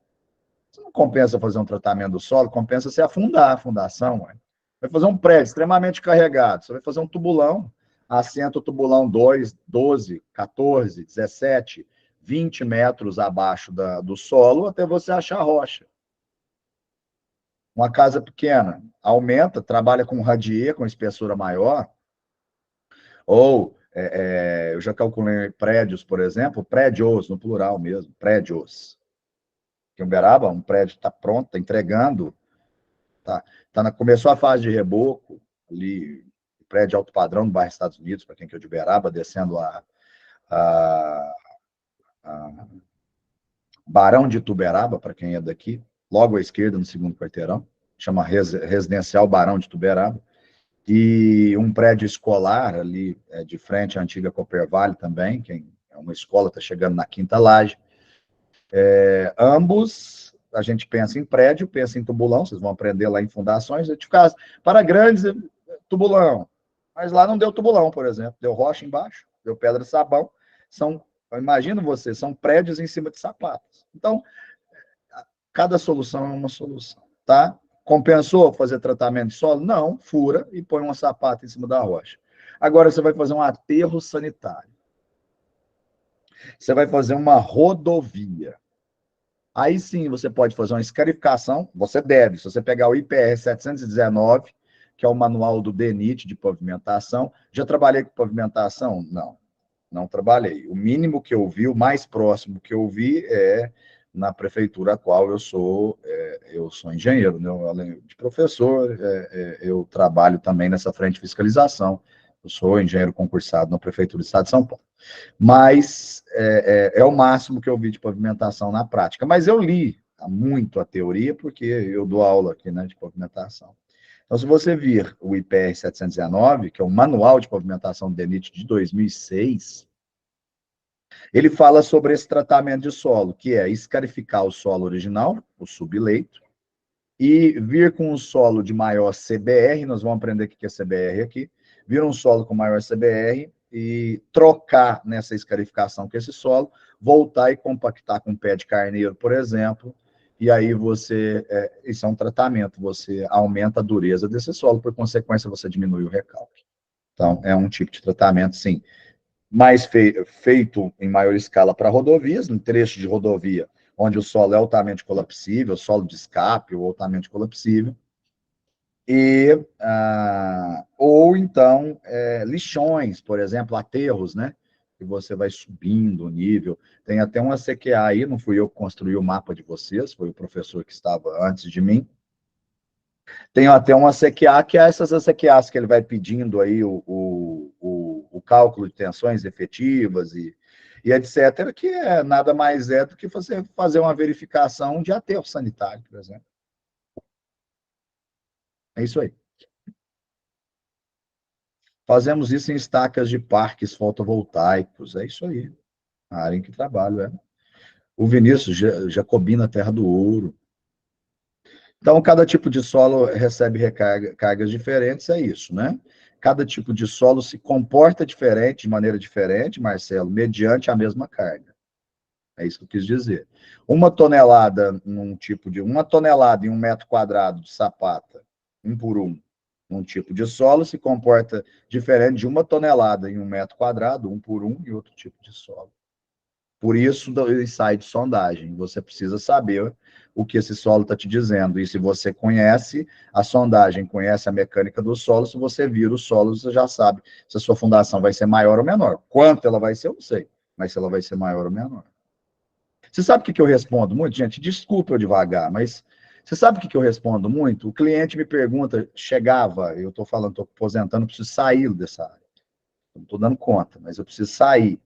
Você não compensa fazer um tratamento do solo, compensa você afundar a fundação. Ué. Vai fazer um prédio extremamente carregado, você vai fazer um tubulão, assenta o tubulão 2, 12, 14, 17, 20 metros abaixo do solo até você achar rocha. Uma casa pequena aumenta, trabalha com radier, com espessura maior, ou eu já calculei prédios, por exemplo, prédios, no plural mesmo, prédios. Em Uberaba, um prédio está pronto, está entregando, começou a fase de reboco, ali, prédio alto padrão no bairro Estados Unidos, para quem que é de Uberaba, descendo a Barão de Tuberaba, para quem é daqui, logo à esquerda, no segundo quarteirão, chama Residencial Barão de Tuberaba, e um prédio escolar ali, de frente à antiga Coppervale também, que é uma escola, está chegando na quinta laje. Ambos, a gente pensa em prédio, pensa em tubulão, vocês vão aprender lá em fundações, edificados para grandes, tubulão. Mas lá não deu tubulão, por exemplo, deu rocha embaixo, deu pedra de sabão, imagino você, são prédios em cima de sapatos. Então, cada solução é uma solução, tá? Compensou fazer tratamento de solo? Não, fura e põe uma sapata em cima da rocha. Agora você vai fazer um aterro sanitário. Você vai fazer uma rodovia. Aí sim você pode fazer uma escarificação, você deve, se você pegar o IPR 719, que é o manual do DENIT de pavimentação. Já trabalhei com pavimentação? Não trabalhei. O mínimo que eu vi, o mais próximo que eu vi é na prefeitura a qual eu sou engenheiro, né? Além de professor, eu trabalho também nessa frente de fiscalização. Eu sou engenheiro concursado na Prefeitura do Estado de São Paulo. Mas é o máximo que eu vi de pavimentação na prática. Mas eu li muito a teoria, porque eu dou aula aqui, né, de pavimentação. Então, se você vir o IPR 719, que é o Manual de Pavimentação do DENIT de 2006, Ele fala sobre esse tratamento de solo, que é escarificar o solo original, o subleito, e vir com um solo de maior CBR, nós vamos aprender o que é CBR aqui, vir um solo com maior CBR e trocar nessa escarificação com esse solo, voltar e compactar com pé de carneiro, por exemplo, e aí isso é um tratamento, você aumenta a dureza desse solo, por consequência você diminui o recalque. Então, é um tipo de tratamento, sim, mais feito em maior escala para rodovias, em trecho de rodovia, onde o solo é altamente colapsível, solo de escape ou altamente colapsível, ou então lixões, por exemplo, aterros, né? Que você vai subindo o nível. Tem até uma CQA aí, não fui eu que construí o mapa de vocês, foi o professor que estava antes de mim. Tem até uma CQA, que é essas CQAs que ele vai pedindo aí o cálculo de tensões efetivas e etc., que nada mais é do que você fazer uma verificação de aterro sanitário, por exemplo. É isso aí. Fazemos isso em estacas de parques fotovoltaicos, é isso aí. A área em que trabalho, é. O Vinícius Jacobina, Terra do Ouro. Então, cada tipo de solo recebe cargas diferentes, é isso, né? Cada tipo de solo se comporta diferente, de maneira diferente, Marcelo, mediante a mesma carga. É isso que eu quis dizer. Uma tonelada em 1 metro quadrado de sapata, 1 por 1, num tipo de solo, se comporta diferente de 1 tonelada em 1 metro quadrado, 1 por 1, e outro tipo de solo. Por isso, do ensaio de sondagem. Você precisa saber o que esse solo está te dizendo. E se você conhece a sondagem, conhece a mecânica do solo, se você vira o solo, você já sabe se a sua fundação vai ser maior ou menor. Quanto ela vai ser, eu não sei. Mas se ela vai ser maior ou menor. Você sabe o que eu respondo muito? Gente, desculpa eu devagar, mas você sabe o que eu respondo muito? O cliente me pergunta, eu estou falando, estou aposentando, preciso sair dessa área. Não estou dando conta, mas eu preciso sair.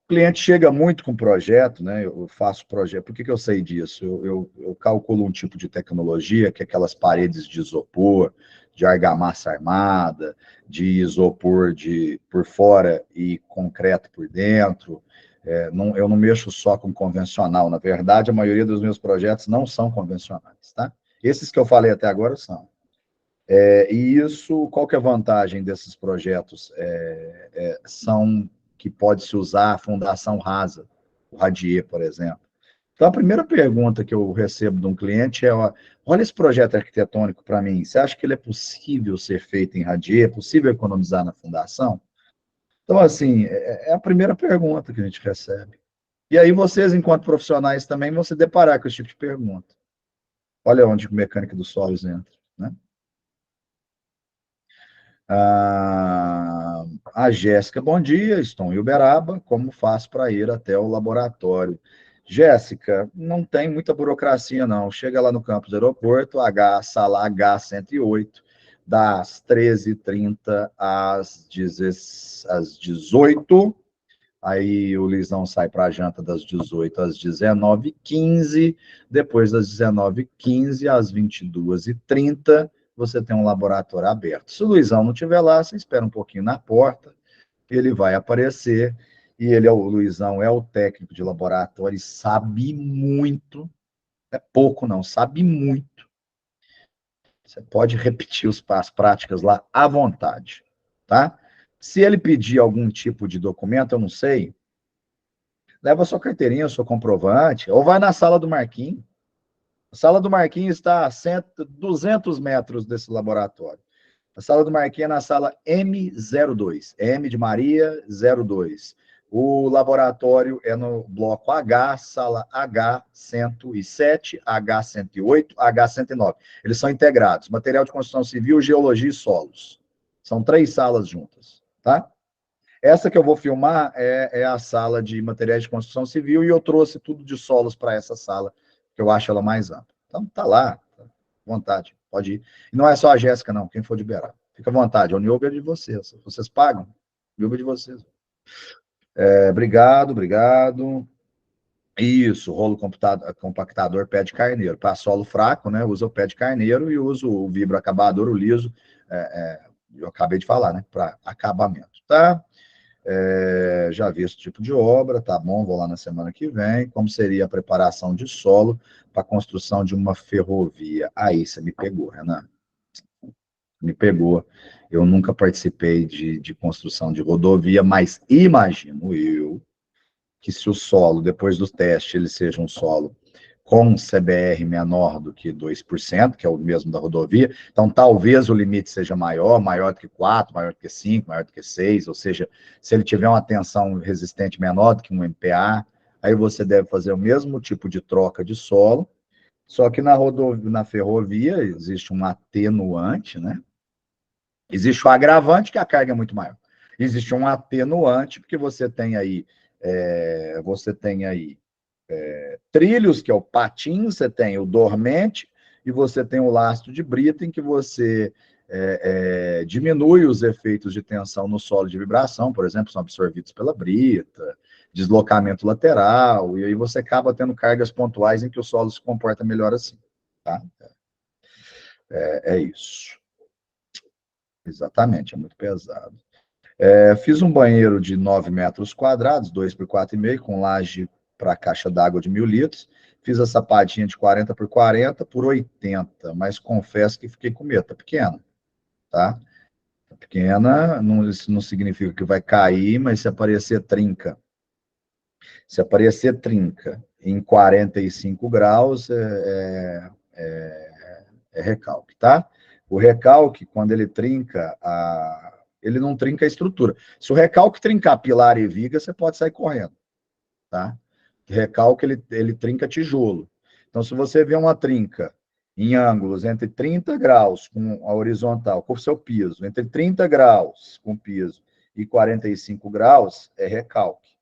O cliente chega muito com projeto, né? Eu faço projeto. Por que eu sei disso? Eu calculo um tipo de tecnologia, que é aquelas paredes de isopor, de argamassa armada, de isopor por fora e concreto por dentro. Eu não mexo só com convencional. Na verdade, a maioria dos meus projetos não são convencionais, tá? Esses que eu falei até agora são. E isso, qual que é a vantagem desses projetos? São que pode-se usar a fundação rasa, o radier, por exemplo. Então, a primeira pergunta que eu recebo de um cliente é: olha esse projeto arquitetônico para mim, você acha que ele é possível ser feito em radier? É possível economizar na fundação? Então, assim, é a primeira pergunta que a gente recebe. E aí vocês, enquanto profissionais, também vão se deparar com esse tipo de pergunta. Olha onde a mecânica dos solos entra, né? A Jéssica, bom dia, estou em Uberaba, como faço para ir até o laboratório? Jéssica, não tem muita burocracia, não. Chega lá no campus do aeroporto, sala H108, das 13h30 às 18h. Aí o Luizão sai para a janta das 18 às 19h15, depois das 19h15 às 22h30, você tem um laboratório aberto. Se o Luizão não estiver lá, você espera um pouquinho na porta, ele vai aparecer, e o Luizão é o técnico de laboratório e sabe muito, é pouco não, sabe muito. Você pode repetir as práticas lá à vontade, tá? Se ele pedir algum tipo de documento, eu não sei, leva sua carteirinha, seu comprovante, ou vai na sala do Marquinhos. A sala do Marquinhos está a 200 metros desse laboratório. A sala do Marquinhos é na sala M02, M de Maria 02. O laboratório é no bloco H, sala H107, H108, H109. Eles são integrados. Material de construção civil, geologia e solos. São 3 salas juntas, tá? Essa que eu vou filmar é a sala de materiais de construção civil, e eu trouxe tudo de solos para essa sala, que eu acho ela mais ampla. Então, tá lá, tá à vontade, pode ir. E não é só a Jéssica, não, quem for de Uberaba. Fica à vontade, o Niobe é de vocês. Vocês pagam? O Niobe é de vocês. Obrigado, obrigado. Isso, rolo compactador pé de carneiro. Para solo fraco, né? Usa o pé de carneiro e usa o vibroacabador, o liso. Eu acabei de falar, né? Para acabamento, tá? Já vi esse tipo de obra, tá bom, vou lá na semana que vem. Como seria a preparação de solo para a construção de uma ferrovia? Aí você me pegou, Renan. Me pegou. Eu nunca participei de construção de rodovia, mas imagino eu que se o solo, depois do teste, ele seja um solo com CBR menor do que 2%, que é o mesmo da rodovia, então talvez o limite seja maior, maior do que 4, maior do que 5, maior do que 6, ou seja, se ele tiver uma tensão resistente menor do que um MPa, aí você deve fazer o mesmo tipo de troca de solo, só que na ferrovia existe um atenuante, né? Existe o agravante, que a carga é muito maior. Existe um atenuante, porque você tem aí trilhos, que é o patim, você tem o dormente, e você tem o lastro de brita, em que você diminui os efeitos de tensão no solo de vibração, por exemplo, são absorvidos pela brita, deslocamento lateral, e aí você acaba tendo cargas pontuais em que o solo se comporta melhor assim. Tá? É isso. Exatamente, é muito pesado. Fiz um banheiro de 9 metros quadrados, 2 por 4,5, com laje para caixa d'água de 1.000 litros. Fiz a sapatinha de 40 por 40 por 80, mas confesso que fiquei com medo, tá pequena, tá? Tá pequena, não, isso não significa que vai cair, mas se aparecer trinca. Se aparecer trinca em 45 graus, é recalque, tá? O recalque, quando ele trinca, ele não trinca a estrutura. Se o recalque trincar pilar e viga, você pode sair correndo, tá? O recalque, ele trinca tijolo. Então, se você vê uma trinca em ângulos entre 30 graus com a horizontal, com o seu piso, entre 30 graus com o piso e 45 graus, é recalque.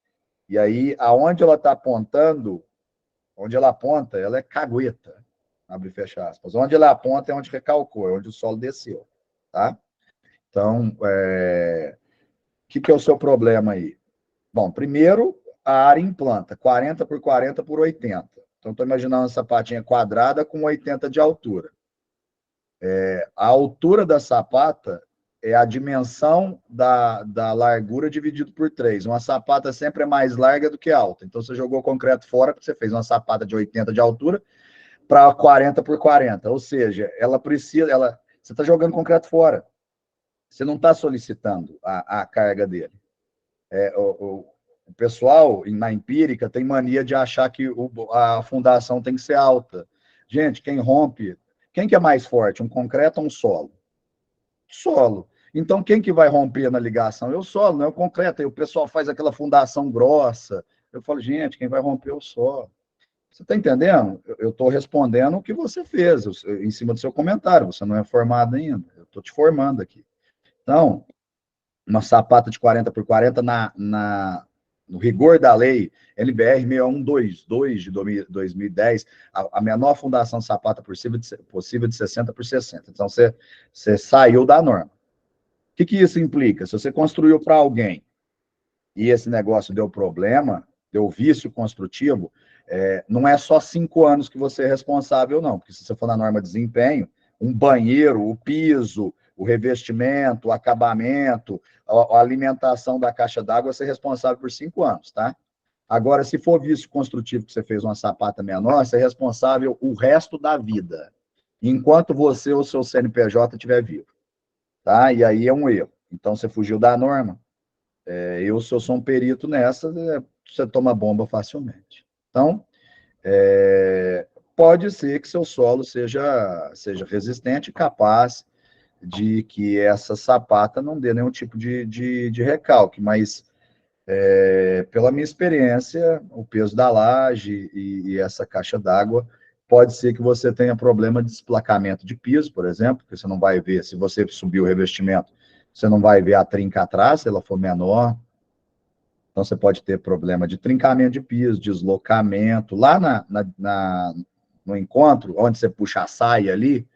E aí, aonde ela está apontando, onde ela aponta, ela é cagueta, abre e fecha aspas. Onde ela aponta é onde recalcou, é onde o solo desceu, tá? Então, que é o seu problema aí? Bom, primeiro, a área em planta, 40 por 40 por 80. Então, estou imaginando uma sapatinha quadrada com 80 de altura. A altura da sapata é a dimensão da largura dividido por 3. Uma sapata sempre é mais larga do que alta. Então, você jogou concreto fora, porque você fez uma sapata de 80 de altura para 40 por 40. Ou seja, você está jogando concreto fora. Você não está solicitando a carga dele. O pessoal, na empírica, tem mania de achar que a fundação tem que ser alta. Gente, quem rompe, quem que é mais forte, um concreto ou um solo? Solo. Então, quem que vai romper na ligação? É o solo, não é o concreto. Aí o pessoal faz aquela fundação grossa. Eu falo, gente, quem vai romper é o solo. Você está entendendo? Eu estou respondendo o que você fez, em cima do seu comentário. Você não é formado ainda. Eu estou te formando aqui. Então, uma sapata de 40 por 40 no rigor da lei, NBR 6122 de 2010, a menor fundação sapata possível de 60 por 60. Então, você saiu da norma. O que isso implica? Se você construiu para alguém e esse negócio deu problema, deu vício construtivo, não é só 5 anos que você é responsável, não. Porque se você for na norma de desempenho, um banheiro, o piso, o revestimento, o acabamento, a alimentação da caixa d'água, você é responsável por 5 anos, tá? Agora, se for vício construtivo que você fez uma sapata menor, você é responsável o resto da vida, enquanto você ou seu CNPJ estiver vivo, tá? E aí é um erro. Então, você fugiu da norma. Se eu sou um perito nessa, você toma bomba facilmente. Então, pode ser que seu solo seja resistente e capaz de que essa sapata não dê nenhum tipo de recalque, mas pela minha experiência, o peso da laje e essa caixa d'água, pode ser que você tenha problema de desplacamento de piso, por exemplo, porque você não vai ver, se você subir o revestimento, você não vai ver a trinca atrás, se ela for menor. Então, você pode ter problema de trincamento de piso, deslocamento. Lá no encontro, onde você puxa a saia ali,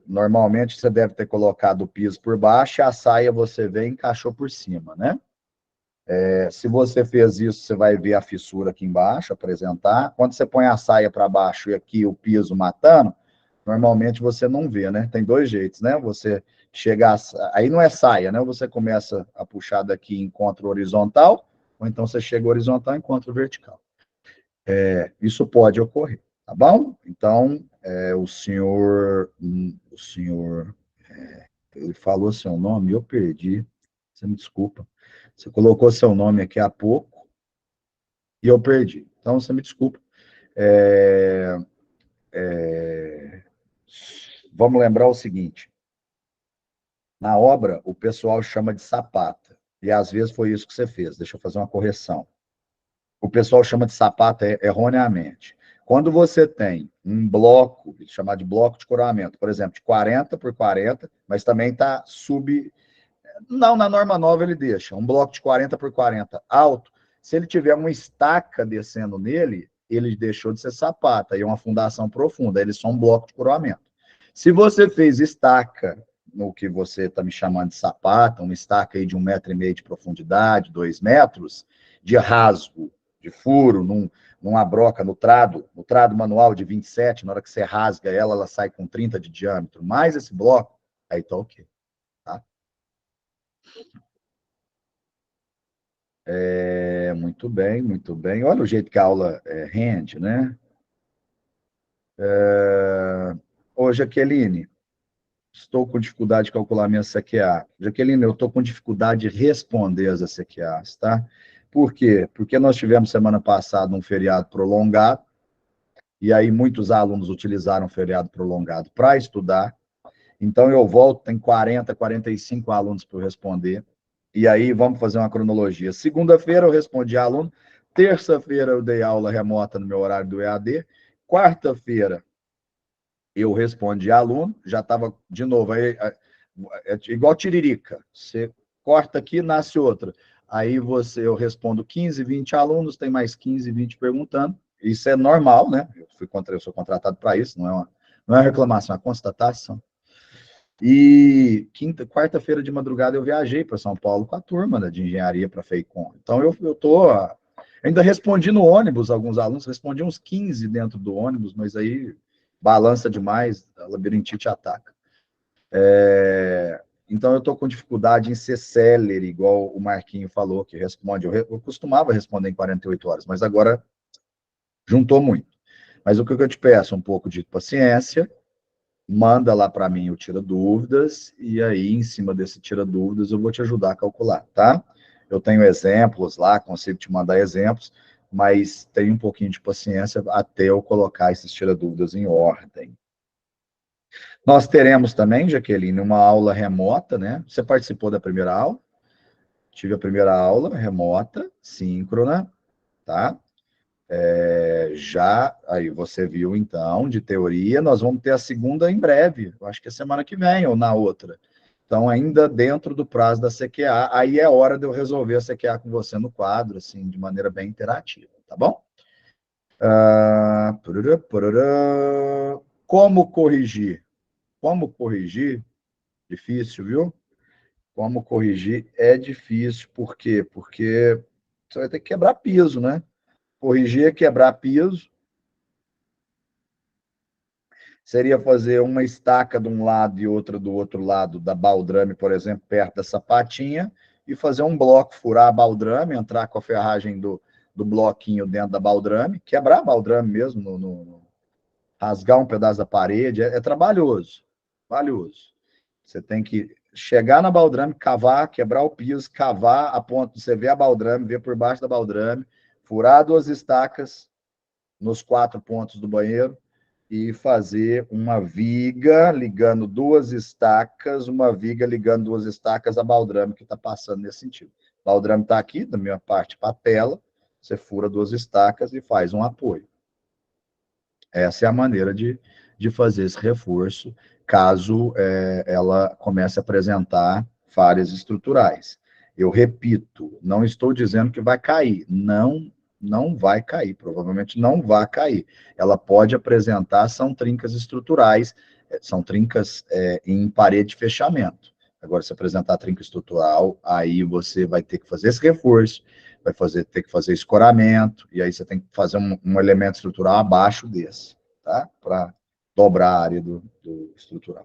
normalmente você deve ter colocado o piso por baixo e a saia você vê e encaixou por cima, né? Se você fez isso, você vai ver a fissura aqui embaixo, apresentar. Quando você põe a saia para baixo e aqui o piso matando, normalmente você não vê, né? Tem dois jeitos, né? Você chega, aí não é saia, né? Você começa a puxar daqui e encontra o horizontal, ou então você chega horizontal e encontra o vertical. Isso pode ocorrer, tá bom? Então, o senhor, ele falou seu nome, eu perdi, você me desculpa. Você colocou seu nome aqui há pouco e eu perdi. Então, você me desculpa. É, Vamos lembrar o seguinte: na obra, o pessoal chama de sapata, e às vezes foi isso que você fez. Deixa eu fazer uma correção. O pessoal chama de sapata erroneamente. Quando você tem um bloco, chamado de bloco de coroamento, por exemplo, de 40 por 40, mas também está Não, na norma nova ele deixa. Um bloco de 40 por 40 alto, se ele tiver uma estaca descendo nele, ele deixou de ser sapata, e é uma fundação profunda, ele é só um bloco de coroamento. Se você fez estaca no que você está me chamando de sapata, uma estaca aí de 1,5 metro de profundidade, 2 metros, de rasgo, de furo, numa broca no trado manual de 27, na hora que você rasga ela, ela sai com 30 de diâmetro, mais esse bloco, aí tá ok. Tá? Muito bem, muito bem. Olha o jeito que a aula rende, né? Ô, Jaqueline, estou com dificuldade de calcular minha CQA. Jaqueline, eu estou com dificuldade de responder as CQAs, tá? Por quê? Porque nós tivemos semana passada um feriado prolongado, e aí muitos alunos utilizaram o feriado prolongado para estudar. Então eu volto, tem 40, 45 alunos para eu responder. E aí vamos fazer uma cronologia. Segunda-feira eu respondi a aluno, terça-feira eu dei aula remota no meu horário do EAD, quarta-feira eu respondi a aluno, já estava de novo, aí, é igual tiririca, você corta aqui, nasce outra. Aí eu respondo 15, 20 alunos, tem mais 15, 20 perguntando. Isso é normal, né? Eu sou contratado para isso, não é uma reclamação, é uma constatação. E quarta-feira de madrugada eu viajei para São Paulo com a turma, né, de engenharia para a FEICOM. Então eu tô ainda respondi no ônibus, alguns alunos, respondi uns 15 dentro do ônibus, mas aí balança demais, a labirintite ataca. Então eu estou com dificuldade em ser célere, igual o Marquinho falou, que responde. Eu costumava responder em 48 horas, mas agora juntou muito. Mas o que eu te peço? Um pouco de paciência, manda lá para mim o tira dúvidas, e aí, em cima desse tira dúvidas, eu vou te ajudar a calcular, tá? Eu tenho exemplos lá, consigo te mandar exemplos, mas tem um pouquinho de paciência até eu colocar esses tira dúvidas em ordem. Nós teremos também, Jaqueline, uma aula remota, né? Você participou da primeira aula? Tive a primeira aula remota, síncrona, tá? Já, aí você viu então, de teoria, nós vamos ter a segunda em breve, eu acho que é semana que vem ou na outra. Então, ainda dentro do prazo da CQA, aí é hora de eu resolver a CQA com você no quadro, assim, de maneira bem interativa, tá bom? Pururã, pururã. Como corrigir? Como corrigir? Difícil, viu? Como corrigir é difícil, por quê? Porque você vai ter que quebrar piso, né? Corrigir é quebrar piso, seria fazer uma estaca de um lado e outra do outro lado da baldrame, por exemplo, perto da sapatinha, e fazer um bloco, furar a baldrame, entrar com a ferragem do bloquinho dentro da baldrame, quebrar a baldrame mesmo, rasgar um pedaço da parede, é trabalhoso, trabalhoso. Você tem que chegar na baldrame, cavar, quebrar o piso, cavar a ponto de você ver a baldrame, ver por baixo da baldrame, furar 2 estacas nos 4 pontos do banheiro, e fazer uma viga ligando 2 estacas, uma viga ligando 2 estacas a baldrame que está passando nesse sentido. O baldrame está aqui, da minha parte patela, você fura 2 estacas e faz um apoio. Essa é a maneira de fazer esse reforço, caso ela comece a apresentar falhas estruturais. Eu repito, não estou dizendo que vai cair, não vai cair, provavelmente não vai cair. Ela pode apresentar, são trincas estruturais, são trincas em parede de fechamento. Agora, se apresentar trinca estrutural, aí você vai ter que fazer esse reforço, ter que fazer escoramento, e aí você tem que fazer um elemento estrutural abaixo desse, tá? Para dobrar a área do estrutural.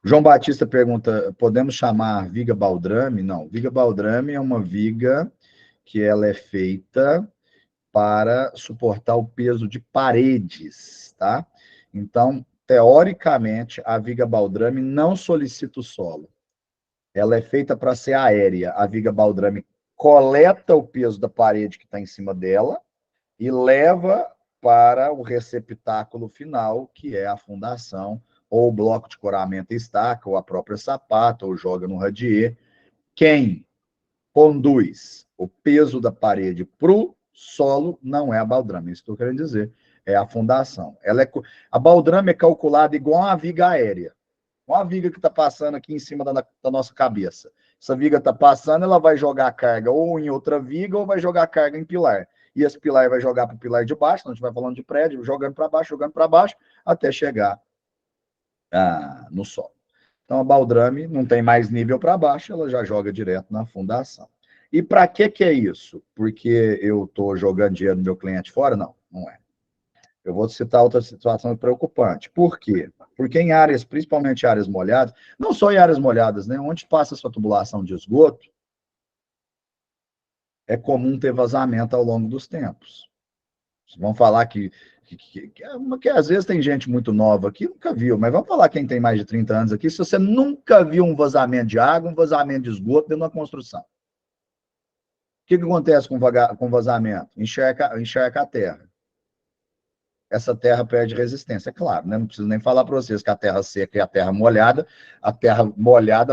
João Batista pergunta, podemos chamar viga baldrame? Não, viga baldrame é uma viga que ela é feita para suportar o peso de paredes, tá? Então, teoricamente, a viga baldrame não solicita o solo. Ela é feita para ser aérea. A viga baldrame coleta o peso da parede que está em cima dela e leva para o receptáculo final, que é a fundação, ou o bloco de coramento e estaca, ou a própria sapata, ou joga no radier. Quem conduz o peso da parede para o solo não é a baldrame, isso estou querendo dizer, é a fundação. A baldrame é calculada igual a uma viga aérea. Uma viga que está passando aqui em cima da nossa cabeça. Essa viga está passando, ela vai jogar a carga ou em outra viga ou vai jogar a carga em pilar. E esse pilar vai jogar para o pilar de baixo, não a gente vai falando de prédio, jogando para baixo, até chegar no solo. Então, a baldrame não tem mais nível para baixo, ela já joga direto na fundação. E para que é isso? Porque eu estou jogando dinheiro do meu cliente fora? Não, não é. Eu vou citar outra situação preocupante. Por quê? Porque em áreas, principalmente áreas molhadas, não só em áreas molhadas, né? Onde passa a sua tubulação de esgoto, é comum ter vazamento ao longo dos tempos. Vamos falar que às vezes tem gente muito nova aqui, nunca viu, mas vamos falar quem tem mais de 30 anos aqui, se você nunca viu um vazamento de água, um vazamento de esgoto dentro de uma construção. O que acontece com vazamento? Encharca a terra. Essa terra perde resistência, é claro, né? Não preciso nem falar para vocês que a terra seca e a terra molhada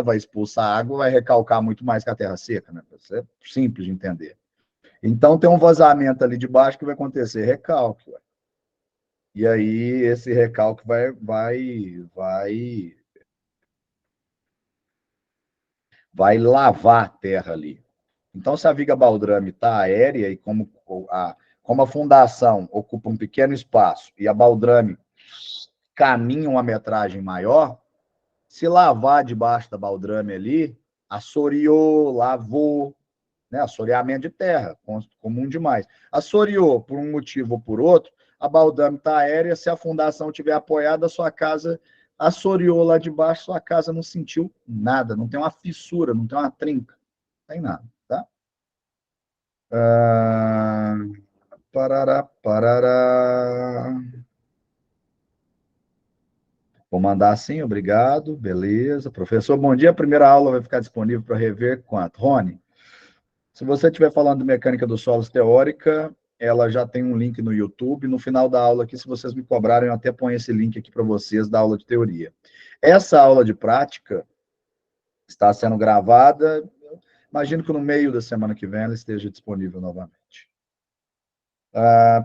vai expulsar água, vai recalcar muito mais que a terra seca, né? Isso é simples de entender. Então tem um vazamento ali de baixo que vai acontecer recalque. E aí esse recalque vai lavar a terra ali. Então, se a viga baldrame está aérea e como a fundação ocupa um pequeno espaço e a baldrame caminha uma metragem maior, se lavar debaixo da baldrame ali, assoreou, lavou, né? Assoreamento de terra, comum demais. Assoreou por um motivo ou por outro, a baldrame está aérea, se a fundação estiver apoiada, a sua casa assoreou lá de baixo, sua casa não sentiu nada, não tem uma fissura, não tem uma trinca, não tem nada, tá? Parará, parará. Vou mandar sim, obrigado, beleza. Professor, bom dia. A primeira aula vai ficar disponível para rever quanto? Rony, se você estiver falando de mecânica dos solos teórica, ela já tem um link no YouTube. No final da aula aqui, se vocês me cobrarem, eu até ponho esse link aqui para vocês da aula de teoria. Essa aula de prática está sendo gravada. Imagino que no meio da semana que vem ela esteja disponível novamente.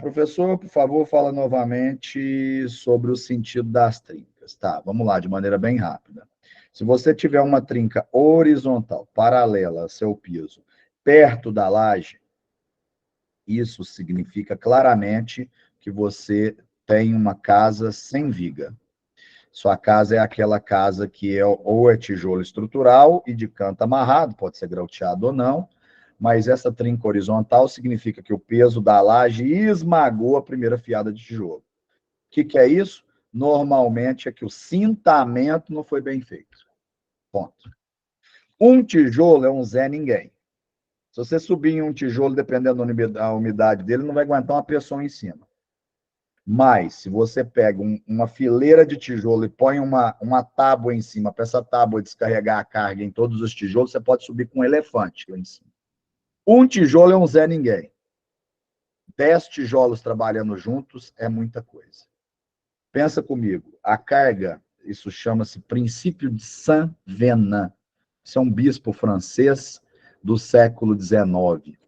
Professor, por favor, fala novamente sobre o sentido das trincas. Tá, vamos lá, de maneira bem rápida. Se você tiver uma trinca horizontal, paralela ao seu piso, perto da laje, isso significa claramente que você tem uma casa sem viga. Sua casa é aquela casa que ou é tijolo estrutural e de canto amarrado, pode ser grauteado ou não, mas essa trinca horizontal significa que o peso da laje esmagou a primeira fiada de tijolo. O que é isso? Normalmente é que o cintamento não foi bem feito. Ponto. Um tijolo é um Zé Ninguém. Se você subir em um tijolo, dependendo da umidade dele, não vai aguentar uma pessoa em cima. Mas, se você pega uma fileira de tijolo e põe uma tábua em cima, para essa tábua descarregar a carga em todos os tijolos, você pode subir com um elefante lá em cima. Um tijolo é um Zé Ninguém. 10 tijolos trabalhando juntos é muita coisa. Pensa comigo, a carga, isso chama-se princípio de Saint-Venant. Isso é um bispo francês do século XIX.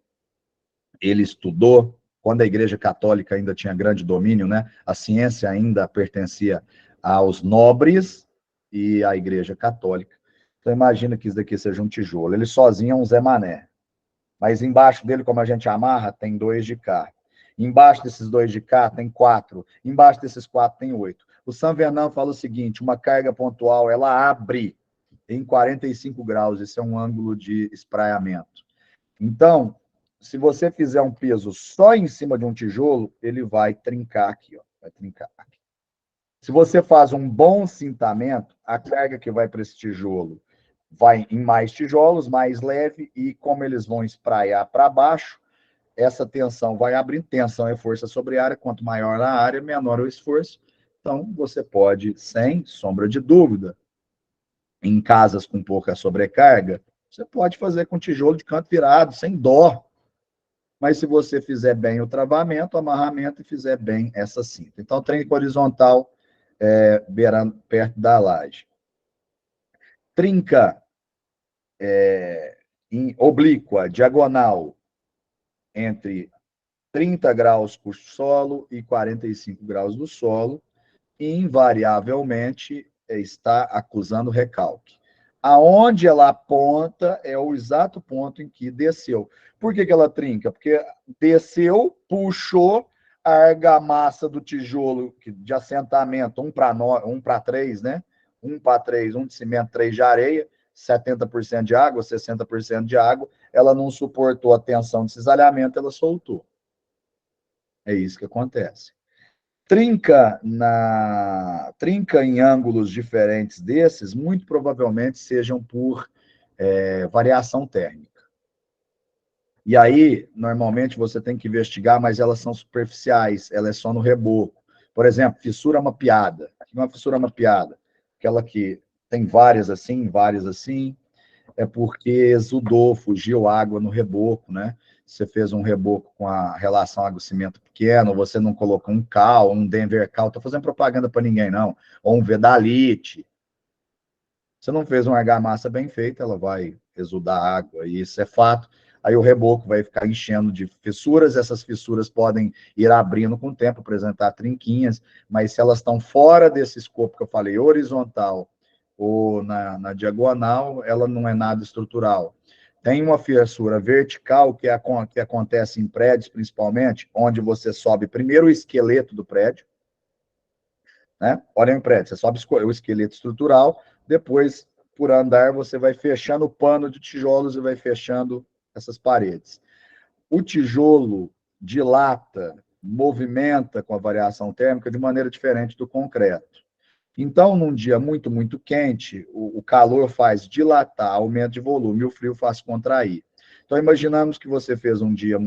Ele estudou, quando a Igreja Católica ainda tinha grande domínio, né? A ciência ainda pertencia aos nobres e à Igreja Católica. Então, imagina que isso daqui seja um tijolo. Ele sozinho é um Zé Mané. Mas embaixo dele, como a gente amarra, tem 2 de cá. Embaixo desses 2 de cá tem 4. Embaixo desses 4 tem 8. O Saint Venant fala o seguinte, uma carga pontual, ela abre em 45 graus. Esse é um ângulo de espraiamento. Então, se você fizer um peso só em cima de um tijolo, ele vai trincar aqui, ó. Vai trincar aqui. Se você faz um bom cintamento, a carga que vai para esse tijolo vai em mais tijolos, mais leve, e como eles vão espraiar para baixo, essa tensão vai abrindo. Tensão é força sobre área, quanto maior a área, menor o esforço. Então, você pode, sem sombra de dúvida, em casas com pouca sobrecarga, você pode fazer com tijolo de canto virado, sem dó. Mas se você fizer bem o travamento, o amarramento e fizer bem essa cinta. Então, trinca horizontal, beirando perto da laje. Trinca em oblíqua, diagonal, entre 30 graus por solo e 45 graus do solo, e invariavelmente está acusando recalque. Aonde ela aponta é o exato ponto em que desceu. Por que ela trinca? Porque desceu, puxou a argamassa do tijolo de assentamento, 1:3, né? 1:3, 1 de cimento, 3 de areia, 70% de água, 60% de água, ela não suportou a tensão de cisalhamento, ela soltou. É isso que acontece. Trinca em ângulos diferentes desses, muito provavelmente sejam por variação térmica. E aí, normalmente, você tem que investigar, mas elas são superficiais, ela é só no reboco. Por exemplo, fissura mapeada. Aqui uma fissura mapeada, aquela que tem várias assim, é porque exudou, fugiu água no reboco, né? Você fez um reboco com a relação água-cimento pequeno, você não colocou um cal, um Denver cal, estou fazendo propaganda para ninguém, não. Ou um Vedalite. Você não fez uma argamassa bem feita, ela vai exudar água, e isso é fato. Aí o reboco vai ficar enchendo de fissuras, essas fissuras podem ir abrindo com o tempo, apresentar trinquinhas, mas se elas estão fora desse escopo que eu falei, horizontal ou na diagonal, ela não é nada estrutural. Tem uma fissura vertical que acontece em prédios, principalmente, onde você sobe primeiro o esqueleto do prédio, né? Olha em prédio, você sobe o esqueleto estrutural, depois, por andar, você vai fechando o pano de tijolos e vai fechando essas paredes. O tijolo dilata, movimenta com a variação térmica de maneira diferente do concreto. Então, num dia muito, muito quente, o calor faz dilatar, aumento de volume, e o frio faz contrair. Então, imaginamos que você fez um dia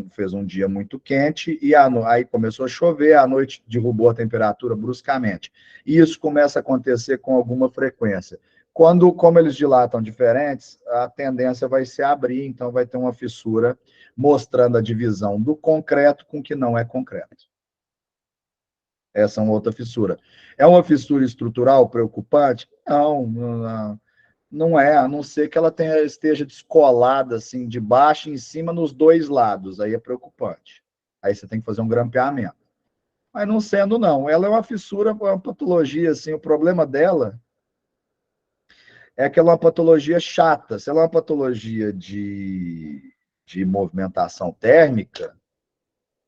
muito quente e aí começou a chover, à noite derrubou a temperatura bruscamente. E isso começa a acontecer com alguma frequência. Como eles dilatam diferentes, a tendência vai se abrir, então vai ter uma fissura mostrando a divisão do concreto com o que não é concreto. Essa é uma outra fissura. É uma fissura estrutural preocupante? Não é, a não ser que ela esteja descolada assim, de baixo em cima nos dois lados, aí é preocupante. Aí você tem que fazer um grampeamento. Mas não sendo, não. Ela é uma fissura, uma patologia, assim, o problema dela é que ela é uma patologia chata. Se ela é uma patologia de movimentação térmica,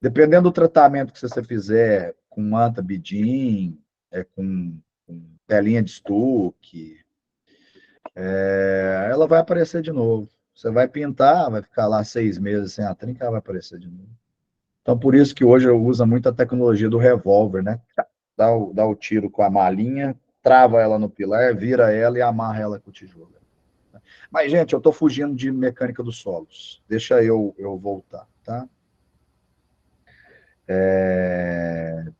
dependendo do tratamento que você fizer com manta bidin, com telinha de estuque, ela vai aparecer de novo. Você vai pintar, vai ficar lá 6 meses sem a trinca, ela vai aparecer de novo. Então, por isso que hoje eu uso muito a tecnologia do revólver, né? Dá o tiro com a malinha, trava ela no pilar, vira ela e amarra ela com o tijolo. Mas, gente, eu estou fugindo de mecânica dos solos. Deixa eu voltar, tá?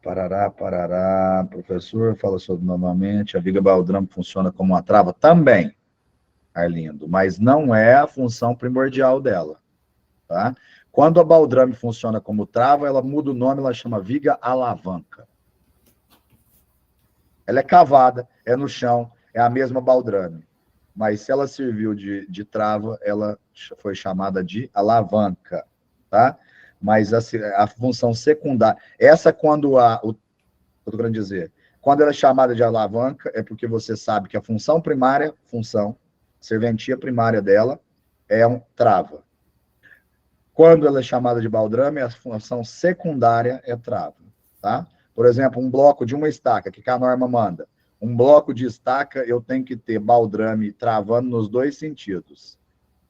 Parará, professor, fala sobre novamente, a viga baldrame funciona como uma trava? Também, Arlindo, mas não é a função primordial dela, tá? Quando a baldrame funciona como trava, ela muda o nome, ela chama viga alavanca. Ela é cavada, é no chão, é a mesma baldrame, mas se ela serviu de trava, ela foi chamada de alavanca, tá? Mas a função secundária, essa quando eu estou querendo dizer, quando ela é chamada de alavanca, é porque você sabe que a função primária, serventia primária dela é um trava. Quando ela é chamada de baldrame, a função secundária é trava, tá? Por exemplo, um bloco de uma estaca, que a norma manda. Um bloco de estaca, eu tenho que ter baldrame travando nos dois sentidos.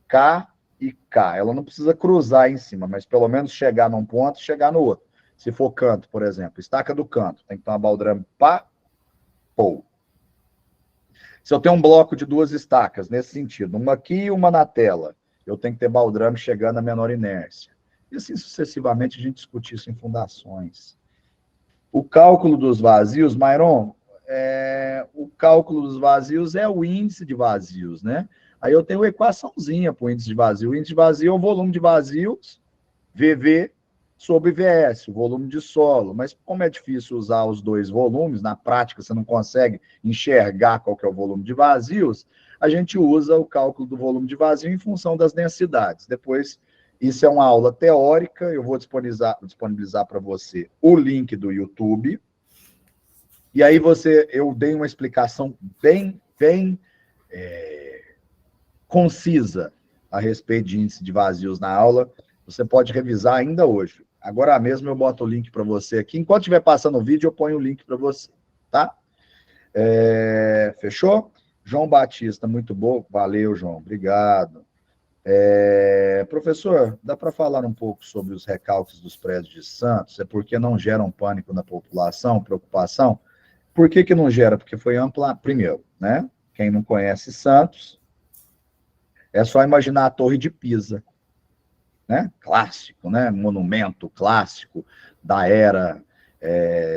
K e K. Ela não precisa cruzar em cima, mas pelo menos chegar num ponto e chegar no outro. Se for canto, por exemplo, estaca do canto, tem que ter uma baldrame pá pole. Se eu tenho um bloco de 2 estacas, nesse sentido, uma aqui e uma na tela, eu tenho que ter baldrame chegando a menor inércia. E assim sucessivamente a gente discute isso em fundações. O cálculo dos vazios, Myron, o cálculo dos vazios é o índice de vazios, né? Aí eu tenho uma equaçãozinha para o índice de vazio. O índice de vazio é o volume de vazios, VV, sobre VS, o volume de solo. Mas como é difícil usar os 2 volumes, na prática você não consegue enxergar qual que é o volume de vazios, a gente usa o cálculo do volume de vazio em função das densidades. Depois, isso é uma aula teórica, eu vou disponibilizar para você o link do YouTube. E aí eu dei uma explicação bem concisa a respeito de índice de vazios na aula. Você pode revisar ainda hoje. Agora mesmo eu boto o link para você aqui. Enquanto estiver passando o vídeo, eu ponho o link para você, tá? Fechou? João Batista, muito bom. Valeu, João. Obrigado. Professor, dá para falar um pouco sobre os recalques dos prédios de Santos? É porque não geram pânico na população, preocupação? Por que não gera? Porque foi ampla... Primeiro, né? Quem não conhece Santos, é só imaginar a Torre de Pisa, né? Clássico, né? Monumento clássico da era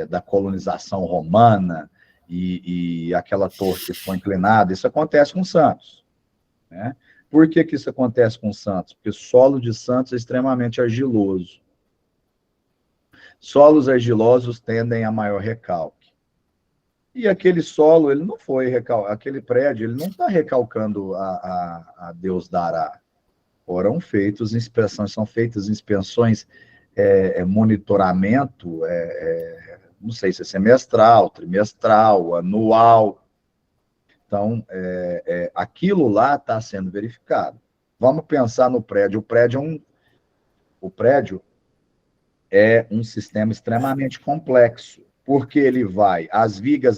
da colonização romana e aquela torre que ficou inclinada. Isso acontece com Santos, né? Por que isso acontece com Santos? Porque o solo de Santos é extremamente argiloso. Solos argilosos tendem a maior recalque. E aquele solo, ele não foi recalcado, aquele prédio, ele não está recalcando a Deus dará. Foram feitas inspeções, são feitas inspeções, monitoramento, não sei se é semestral, trimestral, anual. Então, aquilo lá está sendo verificado. Vamos pensar no prédio. O prédio é um sistema extremamente complexo, porque ele vai, as vigas,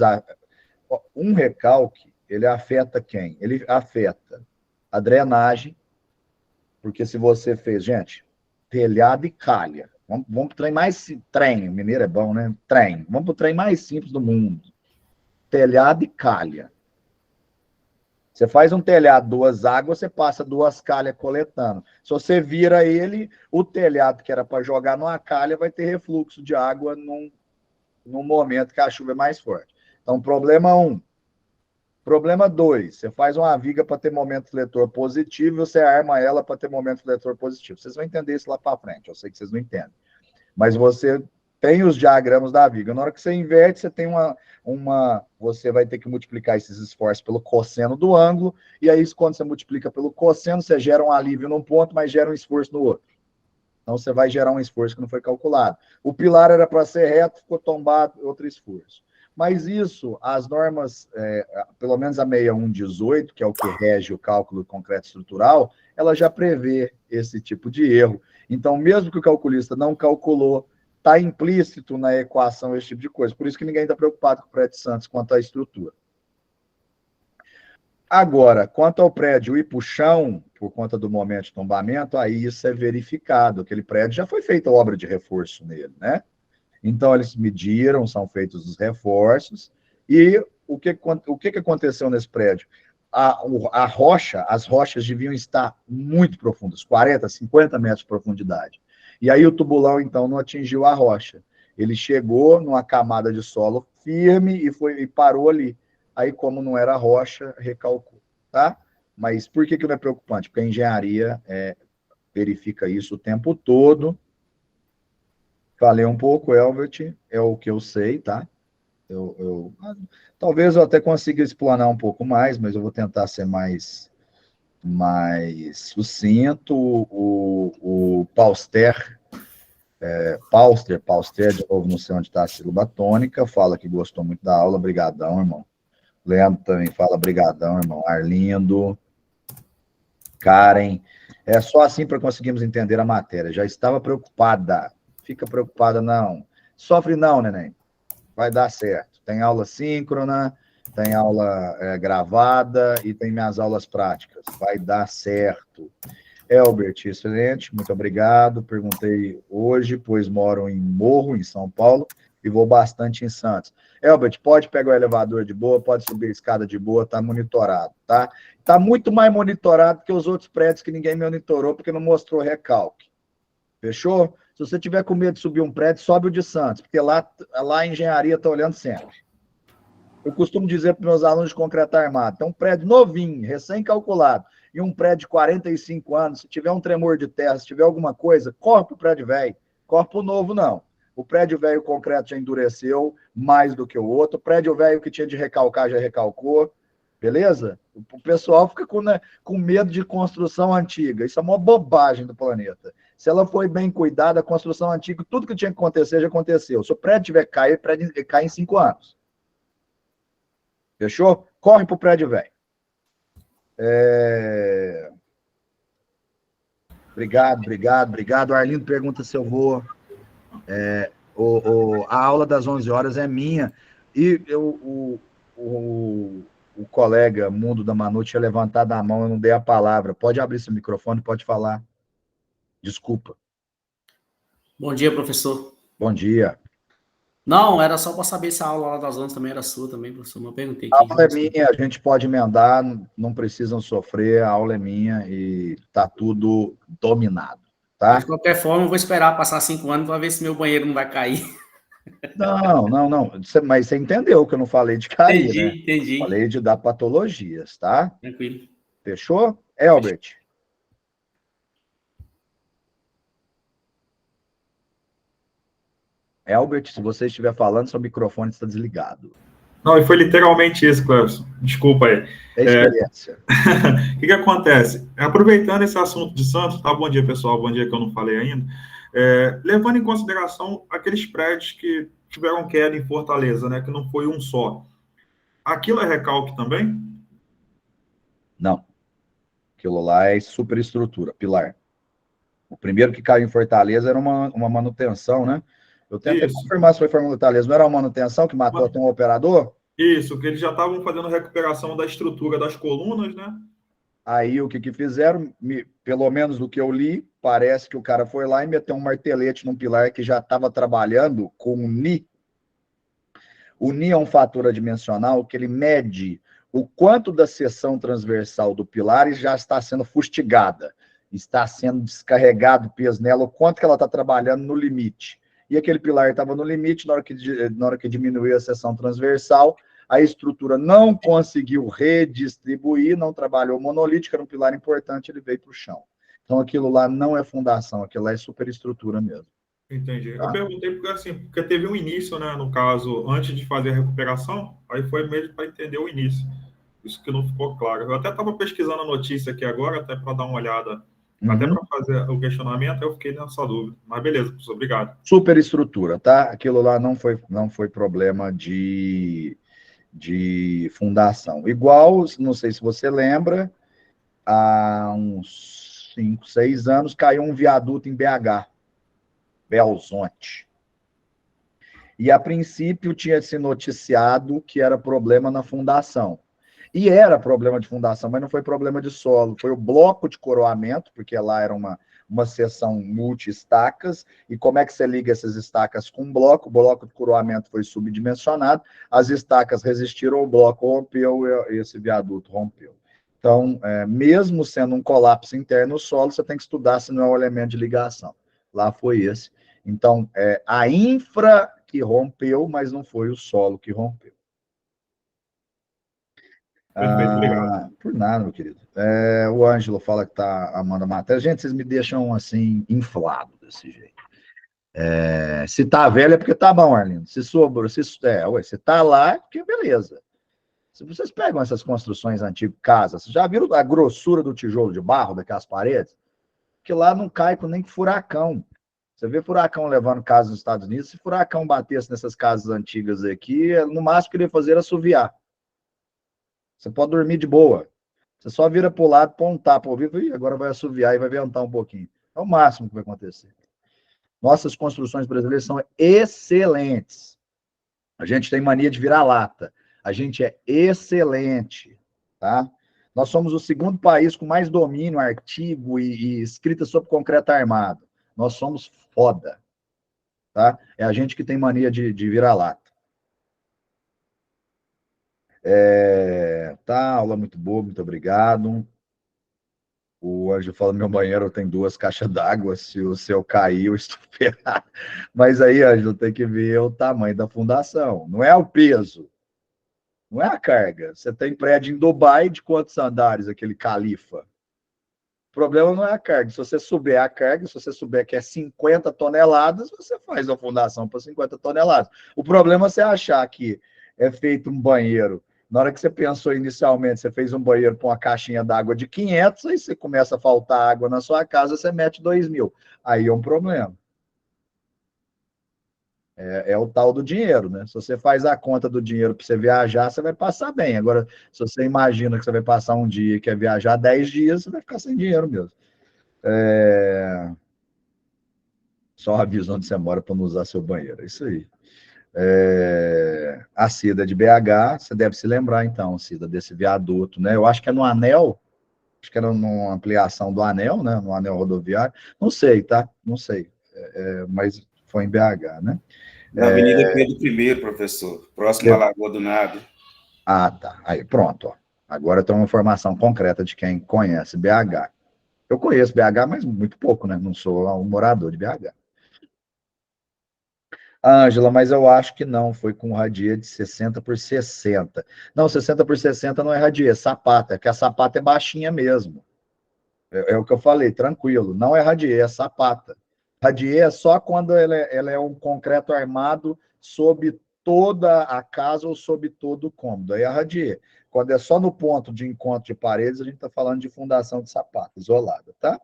um recalque, ele afeta quem? Ele afeta a drenagem, porque se você fez, gente, telhado e calha, vamos para o trem mais, mineiro é bom, né? Vamos para o trem mais simples do mundo, telhado e calha. Você faz um telhado, 2 águas, você passa 2 calhas coletando. Se você vira ele, o telhado que era para jogar numa calha vai ter refluxo de água no momento que a chuva é mais forte. Então, problema 1. Problema 2, você faz uma viga para ter momento fletor positivo e você arma ela para ter momento fletor positivo. Vocês vão entender isso lá para frente, eu sei que vocês não entendem. Mas você tem os diagramas da viga. Na hora que você inverte, você tem você vai ter que multiplicar esses esforços pelo cosseno do ângulo, e aí quando você multiplica pelo cosseno, você gera um alívio num ponto, mas gera um esforço no outro. Então, você vai gerar um esforço que não foi calculado. O pilar era para ser reto, ficou tombado, outro esforço. Mas isso, as normas, pelo menos a 6118, que é o que rege o cálculo de concreto estrutural, ela já prevê esse tipo de erro. Então, mesmo que o calculista não calculou, está implícito na equação esse tipo de coisa. Por isso que ninguém está preocupado com o prédio de Santos quanto à estrutura. Agora, quanto ao prédio ir para o chão, por conta do momento de tombamento, aí isso é verificado. Aquele prédio já foi feita obra de reforço nele, né? Então, eles mediram, são feitos os reforços, e o que aconteceu nesse prédio? As rochas deviam estar muito profundas, 40, 50 metros de profundidade. E aí o tubulão, então, não atingiu a rocha. Ele chegou numa camada de solo firme e parou ali. Aí, como não era rocha, recalcou, tá? Mas por que não é preocupante? Porque a engenharia verifica isso o tempo todo. Falei um pouco, Elbert, é o que eu sei, tá? Talvez eu até consiga explanar um pouco mais, mas eu vou tentar ser mais sucinto. O Pauster, de novo, não sei onde está a sílaba tônica, fala que gostou muito da aula. Brigadão, irmão. Leandro também fala brigadão, irmão. Arlindo, Karen. É só assim para conseguirmos entender a matéria. Já estava preocupada. Fica preocupada, não. Sofre não, neném. Vai dar certo. Tem aula síncrona, tem aula gravada e tem minhas aulas práticas. Vai dar certo. Elbert, excelente, muito obrigado. Perguntei hoje, pois moro em Morro, em São Paulo, e vou bastante em Santos. Elbert, pode pegar o elevador de boa, pode subir a escada de boa, tá monitorado, tá? Tá muito mais monitorado que os outros prédios que ninguém monitorou porque não mostrou recalque. Fechou? Se você tiver com medo de subir um prédio, sobe o de Santos, porque lá a engenharia está olhando sempre. Eu costumo dizer para meus alunos de concreto armado, tem um prédio novinho, recém-calculado, e um prédio de 45 anos, se tiver um tremor de terra, se tiver alguma coisa, corre para o prédio velho, corre para o novo, não. O prédio velho, o concreto já endureceu mais do que o outro, o prédio velho que tinha de recalcar já recalcou, beleza? O pessoal fica com medo de construção antiga, isso é uma bobagem do planeta. Se ela foi bem cuidada, a construção antiga, tudo que tinha que acontecer já aconteceu. Se o prédio tiver caído, o prédio cai em 5 anos. Fechou? Corre pro prédio velho. Obrigado. Arlindo pergunta se eu vou. A aula das 11 horas é minha. E o colega Mundo da Manu tinha levantado a mão, eu não dei a palavra. Pode abrir seu microfone, pode falar. Desculpa. Bom dia, professor. Bom dia. Não, era só para saber se a aula lá das 11 também era sua também, professor. Não perguntei. A aula é minha, a gente pode emendar, não precisam sofrer, a aula é minha e tá tudo dominado, tá? De qualquer forma, eu vou esperar passar 5 anos para ver se meu banheiro não vai cair. Não. Mas você entendeu que eu não falei de cair, entendi, né? Entendi. Falei de dar patologias, tá? Tranquilo. Fechou? Elbert. Elbert, se você estiver falando, seu microfone está desligado. Não, e foi literalmente isso, Cleverson. Desculpa aí. É experiência. O que acontece? Aproveitando esse assunto de Santos, tá? Bom dia, pessoal. Bom dia que eu não falei ainda. Levando em consideração aqueles prédios que tiveram queda em Fortaleza, né? Que não foi um só. Aquilo é recalque também? Não. Aquilo lá é superestrutura, pilar. O primeiro que caiu em Fortaleza era uma manutenção, né? Eu tentei confirmar se foi Fortaleza. Não era uma manutenção que matou até um operador? Isso, que eles já estavam fazendo recuperação da estrutura das colunas, né? Aí o que fizeram? Pelo menos do que eu li, parece que o cara foi lá e meteu um martelete num pilar que já estava trabalhando com o Ni. O Ni é um fator adimensional que ele mede o quanto da seção transversal do pilar já está sendo fustigada, está sendo descarregado peso nela, o quanto que ela está trabalhando no limite. E aquele pilar estava no limite, na hora que diminuiu a seção transversal, a estrutura não conseguiu redistribuir, não trabalhou monolítica, era um pilar importante, ele veio para o chão. Então, aquilo lá não é fundação, aquilo lá é superestrutura mesmo. Entendi. Tá? Eu perguntei porque teve um início, né, no caso, antes de fazer a recuperação, aí foi mesmo para entender o início. Isso que não ficou claro. Eu até estava pesquisando a notícia aqui agora, até para dar uma olhada, até para fazer o questionamento, eu fiquei nessa dúvida. Mas beleza, professor, obrigado. Superestrutura, tá? Aquilo lá não foi problema de fundação. Igual, não sei se você lembra, há uns 5, 6 anos caiu um viaduto em BH, Belzonte. E, a princípio, tinha se noticiado que era problema na fundação. E era problema de fundação, mas não foi problema de solo. Foi o bloco de coroamento, porque lá era uma seção multi-estacas, e como é que você liga essas estacas com um bloco? O bloco de coroamento foi subdimensionado, as estacas resistiram, o bloco rompeu e esse viaduto rompeu. Então, mesmo sendo um colapso interno no solo, você tem que estudar se não é um elemento de ligação. Lá foi esse. Então, a infra que rompeu, mas não foi o solo que rompeu. Perfeito, obrigado. Por nada, meu querido. O Ângelo fala que está amando a matéria. Gente, vocês me deixam assim, inflado desse jeito. Se tá velho é porque tá bom, Arlindo. Se sobrou, se tá lá, é porque beleza. Se vocês pegam essas construções antigas, casas, vocês já viram a grossura do tijolo de barro daquelas paredes? Que lá não cai com nem furacão. Você vê furacão levando casas nos Estados Unidos, se furacão batesse nessas casas antigas aqui, no máximo que ele ia fazer era assoviar. Você pode dormir de boa. Você só vira para o lado, põe um tapa ao ouvido e agora vai assoviar e vai ventar um pouquinho. É o máximo que vai acontecer. Nossas construções brasileiras são excelentes. A gente tem mania de virar lata. A gente é excelente, tá? Nós somos o segundo país com mais domínio, artigo e escrita sobre concreto armado. Nós somos foda. tá? É a gente que tem mania de vira-lata. Tá, aula muito boa, muito obrigado. O Anjo fala, meu banheiro tem 2 caixas d'água, se o seu cair, eu estou ferrado. Mas aí, Ângelo, tem que ver o tamanho da fundação. Não é o peso, não é a carga. Você tem prédio em Dubai de quantos andares, aquele califa? O problema não é a carga. Se você souber a carga, se você souber que é 50 toneladas, você faz a fundação para 50 toneladas. O problema é você achar que é feito um banheiro. Na hora que você pensou inicialmente, você fez um banheiro com uma caixinha d'água de 500, aí você começa a faltar água na sua casa, você mete 2.000. Aí é um problema. É o tal do dinheiro, né? Se você faz a conta do dinheiro para você viajar, você vai passar bem. Agora, se você imagina que você vai passar um dia e quer viajar 10 dias, você vai ficar sem dinheiro mesmo. Só avisa onde você mora para não usar seu banheiro. É isso aí. A Cida de BH, você deve se lembrar, então, Cida, desse viaduto, né? Eu acho que é no Anel, acho que era numa ampliação do Anel, né? No Anel rodoviário. Não sei, tá? Não sei. Mas foi em BH, né? Na Avenida Pedro I, professor, próximo à Lagoa do Nado. Ah, tá. Aí, pronto. Ó. Agora tem uma informação concreta de quem conhece BH. Eu conheço BH, mas muito pouco, né? Não sou um morador de BH. Ângela, mas eu acho que não, foi com radier de 60 por 60. Não, 60 por 60 não é radier, é sapata, que a sapata é baixinha mesmo. É o que eu falei, tranquilo, não é radier, é sapata. Radier é só quando ela é um concreto armado sob toda a casa ou sob todo o cômodo. Aí é radier. Quando é só no ponto de encontro de paredes, a gente está falando de fundação de sapata, isolada, tá?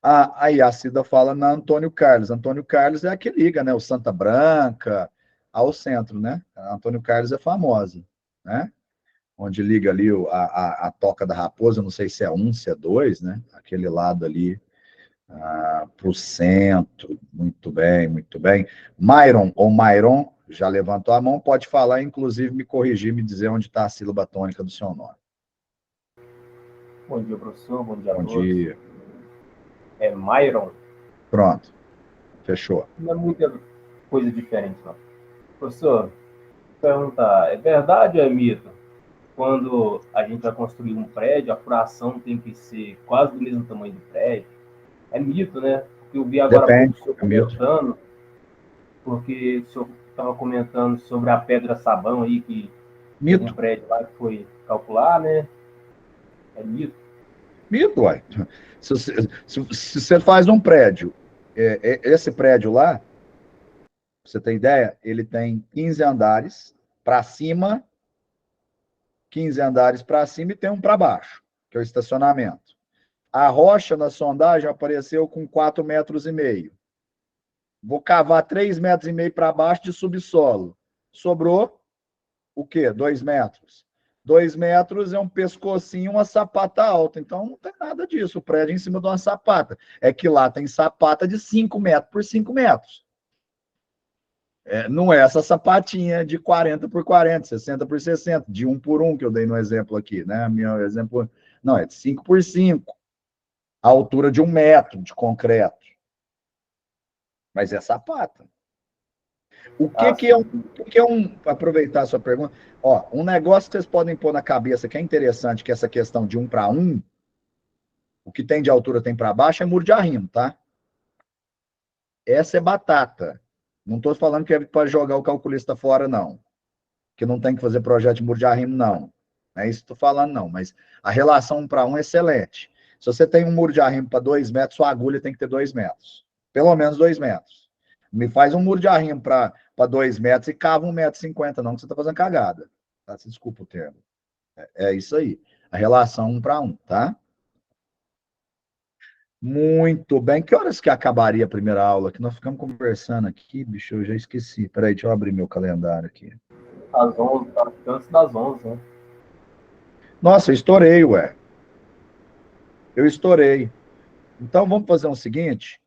Aí a Cida fala na Antônio Carlos. Antônio Carlos é a que liga, né? O Santa Branca ao centro, né? A Antônio Carlos é famosa, né? Onde liga ali a Toca da Raposa, não sei se é 1, se é 2, né? Aquele lado ali para o centro. Muito bem, muito bem. Myron ou Myron já levantou a mão, pode falar, inclusive me corrigir, me dizer onde está a sílaba tônica do seu nome. Bom dia, professor. Bom dia a Bom todos. dia. É Myron. Pronto. Fechou. Não é muita coisa diferente, não. Professor, perguntar, é verdade ou é mito? Quando a gente vai construir um prédio, a furação tem que ser quase do mesmo tamanho do prédio? É mito, né? Porque eu vi agora há pouco o senhor comentando, porque o senhor estava comentando sobre a pedra sabão aí, que mito. Um prédio lá que foi calcular, né? É mito. Mito, uai. Se você faz um prédio, esse prédio lá, pra você ter ideia, ele tem 15 andares para cima, 15 andares para cima e tem um para baixo, que é o estacionamento. A rocha na sondagem apareceu com 4,5 metros. Vou cavar 3,5 metros para baixo de subsolo. Sobrou o quê? 2 metros. 2 metros é um pescocinho, uma sapata alta. Então, não tem nada disso. O prédio em cima de uma sapata. É que lá tem sapata de 5 metros por 5 metros. Não é essa sapatinha de 40 por 40, 60 por 60, de 1 por 1, que eu dei no exemplo aqui, né? Meu exemplo, não, é de 5 por 5. A altura de 1 metro de concreto. Mas é sapata. O que é para aproveitar a sua pergunta, um negócio que vocês podem pôr na cabeça que é interessante, que é essa questão de 1 para 1, o que tem de altura tem para baixo, é muro de arrimo, tá? Essa é batata. Não estou falando que é para jogar o calculista fora, não. Que não tem que fazer projeto de muro de arrimo, não. Não é isso que estou falando, não. Mas a relação 1 para 1 é excelente. Se você tem um muro de arrimo para 2 metros, sua agulha tem que ter 2 metros. Pelo menos 2 metros. Me faz um muro de arrimo para 2 metros e cava 1,50 m, não, que você está fazendo cagada. Tá? Desculpa o termo. É isso aí. A relação 1 para 1, tá? Muito bem. Que horas que acabaria a primeira aula? Que nós ficamos conversando aqui, bicho, eu já esqueci. Peraí, deixa eu abrir meu calendário aqui. Às 11, tá antes das 11, né? Nossa, eu estourei, ué. Eu estourei. Então, vamos fazer o seguinte.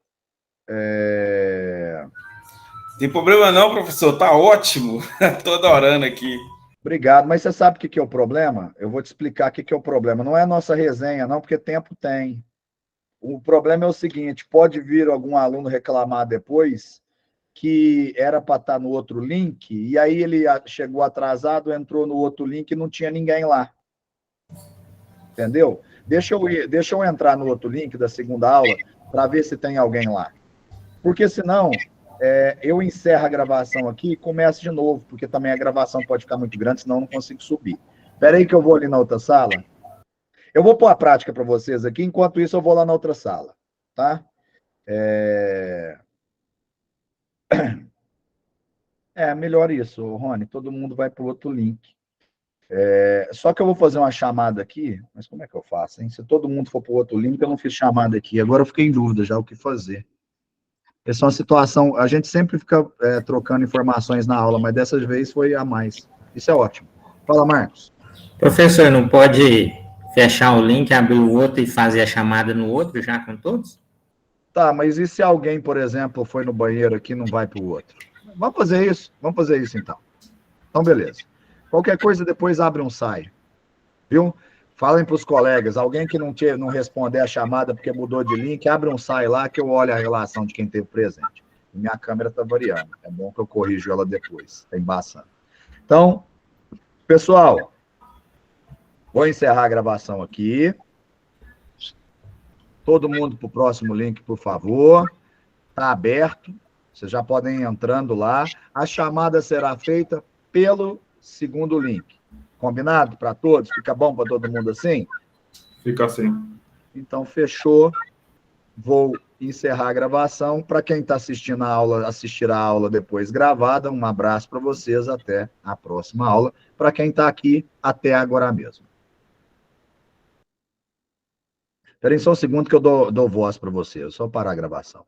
Tem problema não, professor. Tá ótimo. Tô adorando aqui. Obrigado. Mas você sabe o que é o problema? Eu vou te explicar o que é o problema. Não é a nossa resenha, não, porque tempo tem. o problema é o seguinte, pode vir algum aluno reclamar depois que era para estar no outro link, e aí ele chegou atrasado, entrou no outro link e não tinha ninguém lá. Entendeu? Deixa eu entrar no outro link da segunda aula para ver se tem alguém lá. Porque senão, eu encerro a gravação aqui e começo de novo, porque também a gravação pode ficar muito grande, senão eu não consigo subir. Espera aí que eu vou ali na outra sala. Eu vou pôr a prática para vocês aqui, enquanto isso eu vou lá na outra sala, tá? Melhor isso, Rony, todo mundo vai para o outro link. Só que eu vou fazer uma chamada aqui, mas como é que eu faço, hein? Se todo mundo for para o outro link, eu não fiz chamada aqui. Agora eu fiquei em dúvida já o que fazer. Essa é uma situação, a gente sempre fica trocando informações na aula, mas dessa vez foi a mais. Isso é ótimo. Fala, Marcos. Professor, não pode fechar o link, abrir o outro e fazer a chamada no outro já com todos? Tá, mas e se alguém, por exemplo, foi no banheiro aqui e não vai para o outro? Vamos fazer isso então. Então, beleza. Qualquer coisa, depois abre um sai. Viu? Falem para os colegas, alguém que não responder a chamada porque mudou de link, abre um sai lá que eu olho a relação de quem teve presente. Minha câmera está variando. É bom que eu corrijo ela depois. Está embaçando. Então, pessoal, vou encerrar a gravação aqui. Todo mundo para o próximo link, por favor. Está aberto. Vocês já podem ir entrando lá. A chamada será feita pelo segundo link. Combinado para todos? Fica bom para todo mundo assim? Fica assim. Então, fechou. Vou encerrar a gravação. Para quem está assistindo a aula, assistir a aula depois gravada, um abraço para vocês. Até a próxima aula. Para quem está aqui, até agora mesmo. Esperem só um segundo que eu dou voz para vocês. Só parar a gravação.